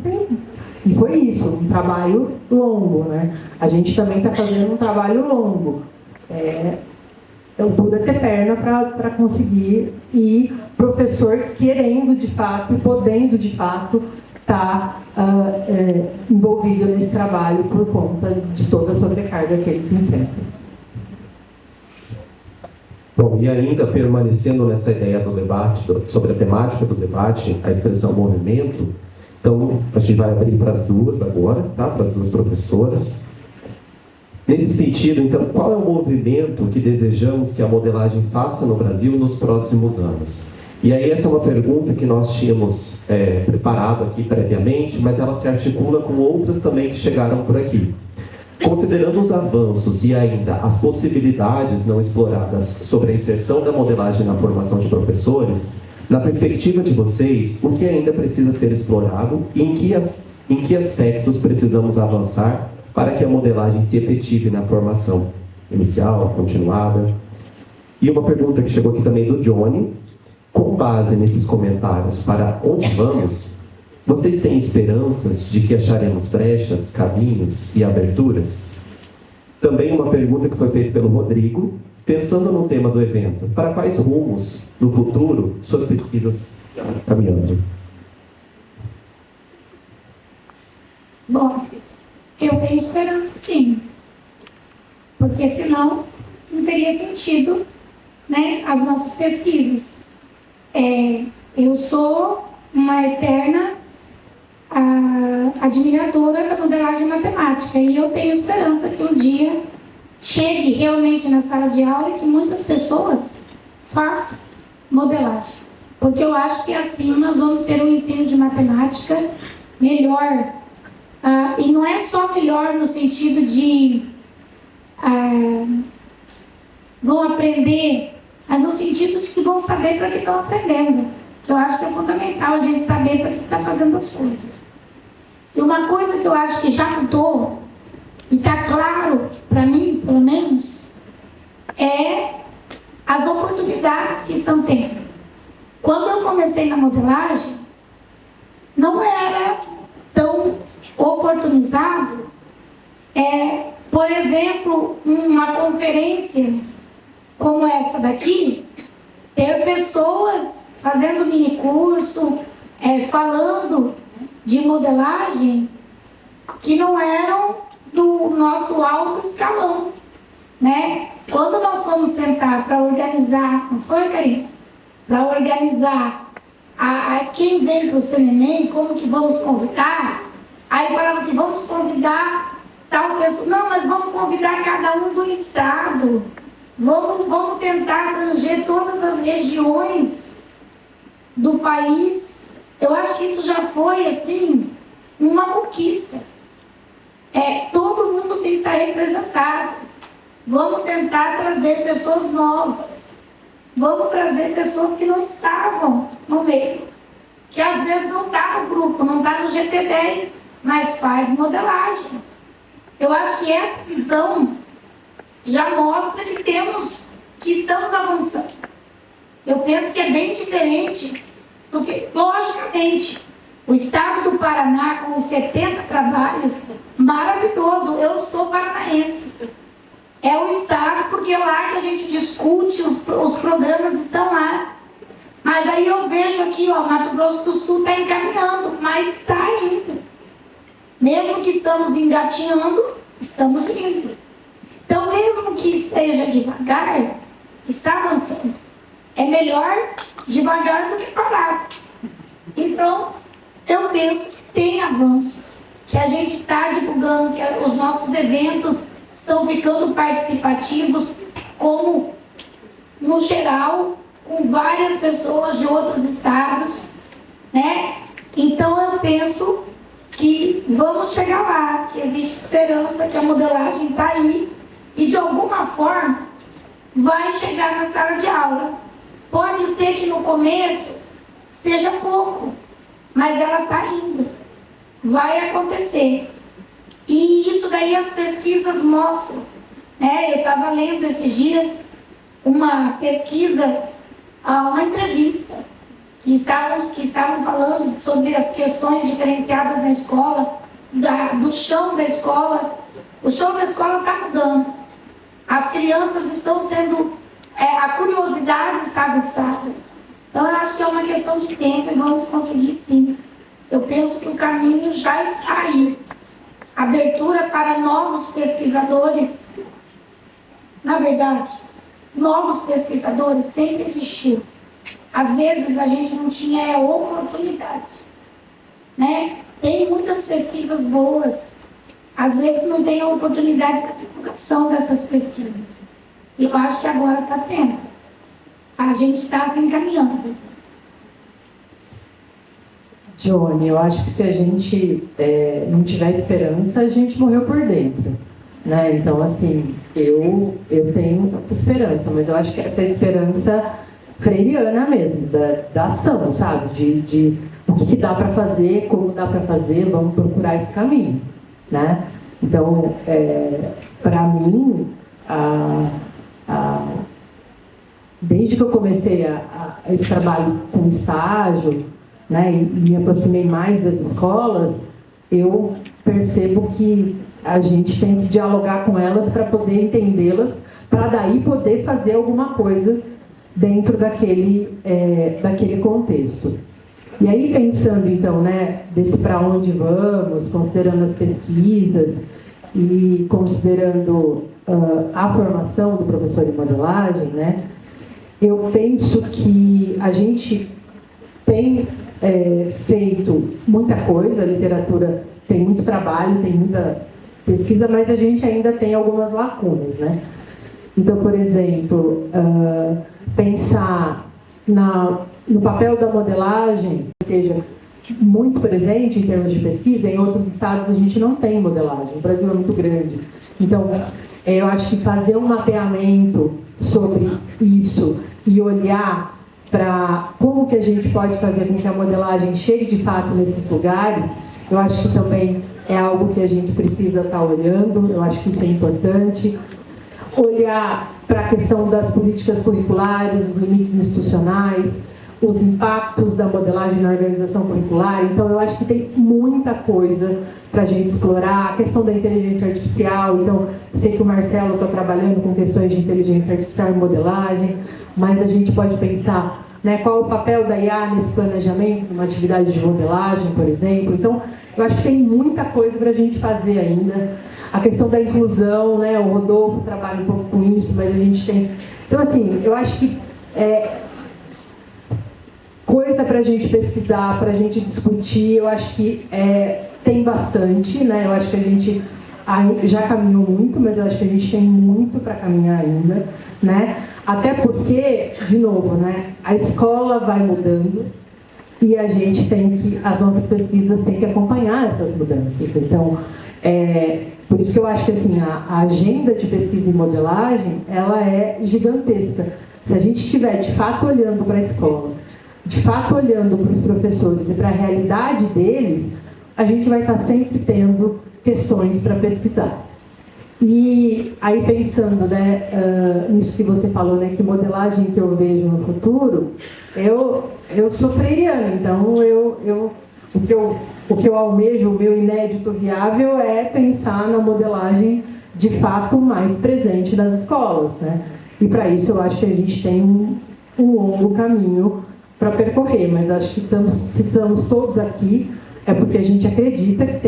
e foi isso, um trabalho longo, né? A gente também está fazendo um trabalho longo. O duro é ter perna para conseguir, e professor querendo de fato e podendo de fato estar envolvido nesse trabalho por conta de toda a sobrecarga que eles enfrentam. Bom, e ainda permanecendo nessa ideia do debate, sobre a temática do debate, a expressão movimento, então a gente vai abrir para as duas agora, tá? Para as duas professoras. Nesse sentido, então, qual é o movimento que desejamos que a modelagem faça no Brasil nos próximos anos? E aí essa é uma pergunta que nós tínhamos preparado aqui previamente, mas ela se articula com outras também que chegaram por aqui. Considerando os avanços e ainda as possibilidades não exploradas sobre a inserção da modelagem na formação de professores, na perspectiva de vocês, o que ainda precisa ser explorado e em que aspectos precisamos avançar para que a modelagem se efetive na formação inicial, continuada? E uma pergunta que chegou aqui também do Johnny: com base nesses comentários, para onde vamos? Vocês têm esperanças de que acharemos brechas, caminhos e aberturas? Também uma pergunta que foi feita pelo Rodrigo: pensando no tema do evento, para quais rumos, no futuro, suas pesquisas estão caminhando? Bom, eu tenho esperança sim, porque senão não teria sentido, né, as nossas pesquisas. Eu sou uma eterna admiradora da modelagem matemática, e eu tenho esperança que um dia chegue realmente na sala de aula e que muitas pessoas façam modelagem, porque eu acho que assim nós vamos ter um ensino de matemática melhor, e não é só melhor no sentido de vão aprender, mas no sentido de que vão saber para que estão aprendendo, que eu acho que é fundamental a gente saber para que está fazendo as coisas. E uma coisa que eu acho que já mudou, e está claro para mim, pelo menos, é as oportunidades que estão tendo. Quando eu comecei na modelagem, não era tão oportunizado, por exemplo, uma conferência como essa daqui, ter pessoas fazendo mini curso, falando de modelagem que não eram do nosso alto escalão, né? Quando nós fomos sentar para organizar, não foi, Karina? Para organizar quem vem para o CNEM, como que vamos convidar, aí falava assim, vamos convidar tal pessoa, não, mas vamos convidar cada um do estado, vamos tentar abranger todas as regiões do país. Eu acho que isso já foi, assim, uma conquista. Todo mundo tem que estar representado. Vamos tentar trazer pessoas novas. Vamos trazer pessoas que não estavam no meio, que às vezes não está no grupo, não está no GT10, mas faz modelagem. Eu acho que essa visão já mostra que estamos avançando. Eu penso que é bem diferente, porque, logicamente, o estado do Paraná, com os 70 trabalhos, maravilhoso. Eu sou paranaense. É o estado, porque é lá que a gente discute, os programas estão lá. Mas aí eu vejo aqui, Mato Grosso do Sul está encaminhando, mas está indo. Mesmo que estamos engatinhando, estamos indo. Então, mesmo que esteja devagar, está avançando. É melhor devagar do que parar. Então, eu penso que tem avanços, que a gente está divulgando, que os nossos eventos estão ficando participativos, como, no geral, com várias pessoas de outros estados, né? Então, eu penso que vamos chegar lá, que existe esperança, que a modelagem está aí, e de alguma forma vai chegar na sala de aula. Pode ser que no começo seja pouco, mas ela está indo. vai acontecer. E isso daí as pesquisas mostram, né? Eu estava lendo esses dias uma pesquisa, uma entrevista, que estavam falando sobre as questões diferenciadas na escola, do chão da escola. O chão da escola está mudando. As crianças estão sendo... a curiosidade está aguçada. Então, eu acho que é uma questão de tempo e vamos conseguir sim. Eu penso que o caminho já está aí. Abertura para novos pesquisadores. Na verdade, novos pesquisadores sempre existiu. Às vezes a gente não tinha oportunidade, né? Tem muitas pesquisas boas, às vezes não tem a oportunidade da divulgação dessas pesquisas. E eu acho que agora está tendo. A gente está se encaminhando. Johnny, eu acho que se a gente não tiver esperança, a gente morreu por dentro, né? Então, assim, eu tenho muita esperança, mas eu acho que essa esperança freiriana mesmo, da ação, sabe? De o que dá para fazer, como dá para fazer, vamos procurar esse caminho, né? Então, para mim, desde que eu comecei esse trabalho com estágio, né, e me aproximei mais das escolas, eu percebo que a gente tem que dialogar com elas para poder entendê-las, para daí poder fazer alguma coisa dentro daquele contexto. E aí, pensando então, né, desse para onde vamos, considerando as pesquisas e considerando a formação do professor de modelagem, né, eu penso que a gente tem feito muita coisa, a literatura tem muito trabalho, tem muita pesquisa, mas a gente ainda tem algumas lacunas, né? Então, por exemplo, pensar no papel da modelagem, que esteja muito presente em termos de pesquisa. Em outros estados a gente não tem modelagem, o Brasil é muito grande. Então, eu acho que fazer um mapeamento sobre isso e olhar para como que a gente pode fazer com que a modelagem chegue de fato nesses lugares, eu acho que também é algo que a gente precisa estar olhando, eu acho que isso é importante. Olhar para a questão das políticas curriculares, os limites institucionais, os impactos da modelagem na organização curricular. Então, eu acho que tem muita coisa para a gente explorar. A questão da inteligência artificial. Então, eu sei que o Marcelo está trabalhando com questões de inteligência artificial e modelagem, mas a gente pode pensar, né, qual o papel da IA nesse planejamento, numa atividade de modelagem, por exemplo. Então, eu acho que tem muita coisa para a gente fazer ainda. A questão da inclusão, né, o Rodolfo trabalha um pouco com isso, mas a gente tem... Então, assim, eu acho que coisa para a gente pesquisar, para a gente discutir, eu acho que tem bastante, né? Eu acho que a gente já caminhou muito, mas eu acho que a gente tem muito para caminhar ainda, né? Até porque, de novo, né, a escola vai mudando e a gente as nossas pesquisas têm que acompanhar essas mudanças. Então, por isso que eu acho que assim, a agenda de pesquisa e modelagem, ela é gigantesca. Se a gente estiver, de fato, olhando para a escola, de fato, olhando para os professores e para a realidade deles, a gente vai estar sempre tendo questões para pesquisar. E aí, pensando, né, nisso que você falou, né, que modelagem que eu vejo no futuro, eu sou freiriana, então o que eu almejo, o meu inédito viável é pensar na modelagem de fato mais presente nas escolas, né? E para isso eu acho que a gente tem um longo caminho para percorrer, mas acho que se estamos todos aqui é porque a gente acredita que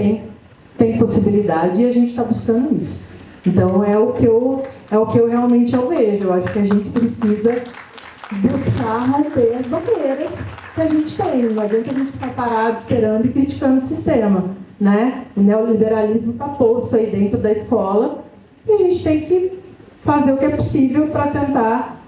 tem possibilidade e a gente está buscando isso. Então é o que eu realmente almejo. Eu acho que a gente precisa buscar romper as barreiras que a gente tem. Não adianta a gente ficar parado esperando e criticando o sistema, né? O neoliberalismo está posto aí dentro da escola e a gente tem que fazer o que é possível para tentar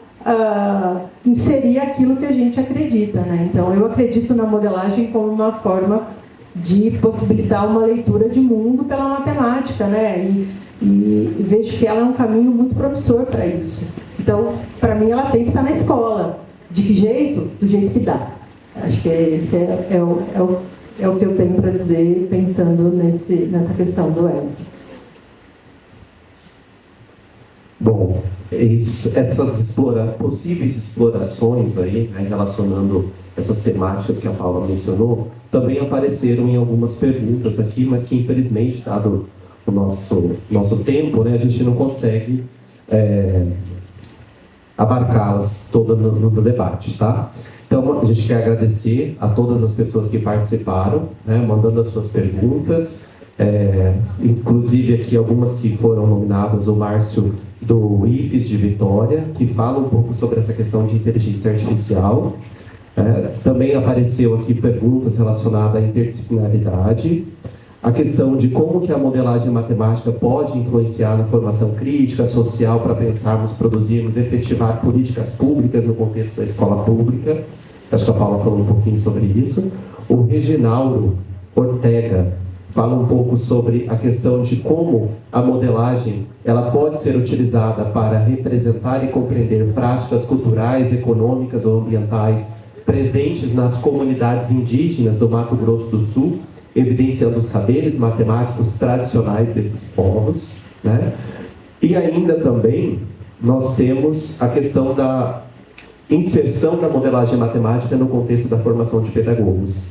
inserir aquilo que a gente acredita, né? Então, eu acredito na modelagem como uma forma de possibilitar uma leitura de mundo pela matemática, né? E vejo que ela é um caminho muito promissor para isso. Então, para mim, ela tem que estar na escola. De que jeito? Do jeito que dá. Acho que esse é É o que eu tenho para dizer pensando nessa questão do Hélio. Bom, essas possíveis explorações aí, né, relacionando essas temáticas que a Paula mencionou, também apareceram em algumas perguntas aqui, mas que infelizmente, dado o nosso tempo, né, a gente não consegue abarcá-las todas no debate, tá? Então, a gente quer agradecer a todas as pessoas que participaram, né, mandando as suas perguntas, inclusive aqui algumas que foram nominadas, o Márcio do IFES de Vitória, que fala um pouco sobre essa questão de inteligência artificial. Também apareceu aqui perguntas relacionadas à interdisciplinaridade, a questão de como que a modelagem matemática pode influenciar na formação crítica, social, para pensarmos, produzirmos, efetivar políticas públicas no contexto da escola pública. Acho que a Paula falou um pouquinho sobre isso. O Reginaldo Ortega fala um pouco sobre a questão de como a modelagem ela pode ser utilizada para representar e compreender práticas culturais, econômicas ou ambientais presentes nas comunidades indígenas do Mato Grosso do Sul, evidenciando os saberes matemáticos tradicionais desses povos, né? E ainda também nós temos a questão da inserção da modelagem matemática no contexto da formação de pedagogos,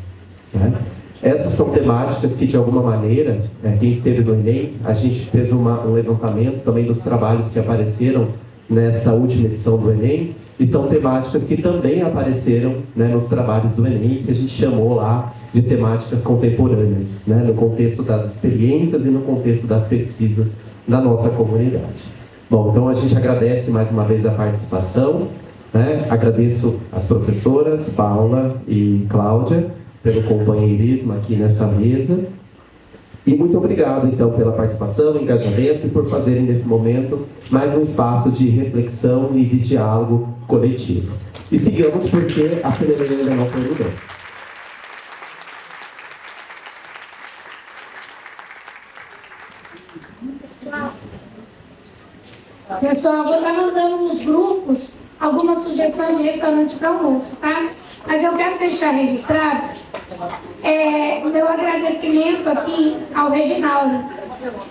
né? Essas são temáticas que, de alguma maneira, quem esteve no Enem, a gente fez um levantamento também dos trabalhos que apareceram nesta última edição do Enem, e são temáticas que também apareceram, né, nos trabalhos do Enem, que a gente chamou lá de temáticas contemporâneas, né, no contexto das experiências e no contexto das pesquisas da nossa comunidade. Bom, então a gente agradece mais uma vez a participação, né, agradeço as professoras Paula e Cláudia pelo companheirismo aqui nessa mesa. E muito obrigado, então, pela participação, engajamento e por fazerem, nesse momento, mais um espaço de reflexão e de diálogo coletivo. E sigamos, porque a cerimônia ainda não terminou. Pessoal, vou estar mandando nos grupos algumas sugestões de restaurante para almoço, tá? Mas eu quero deixar registrado o meu agradecimento aqui ao Reginaldo.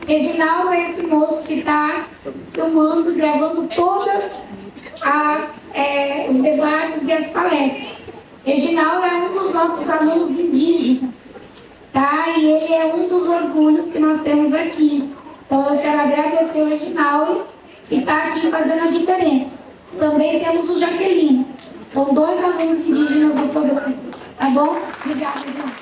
Reginaldo é esse moço que está filmando, gravando todas os debates e as palestras. Reginaldo é um dos nossos alunos indígenas, tá? E ele é um dos orgulhos que nós temos aqui. Então eu quero agradecer o Reginaldo, que está aqui fazendo a diferença. Também temos o Jaqueline. São 2 alunos indígenas do programa. Tá bom? Obrigada, gente.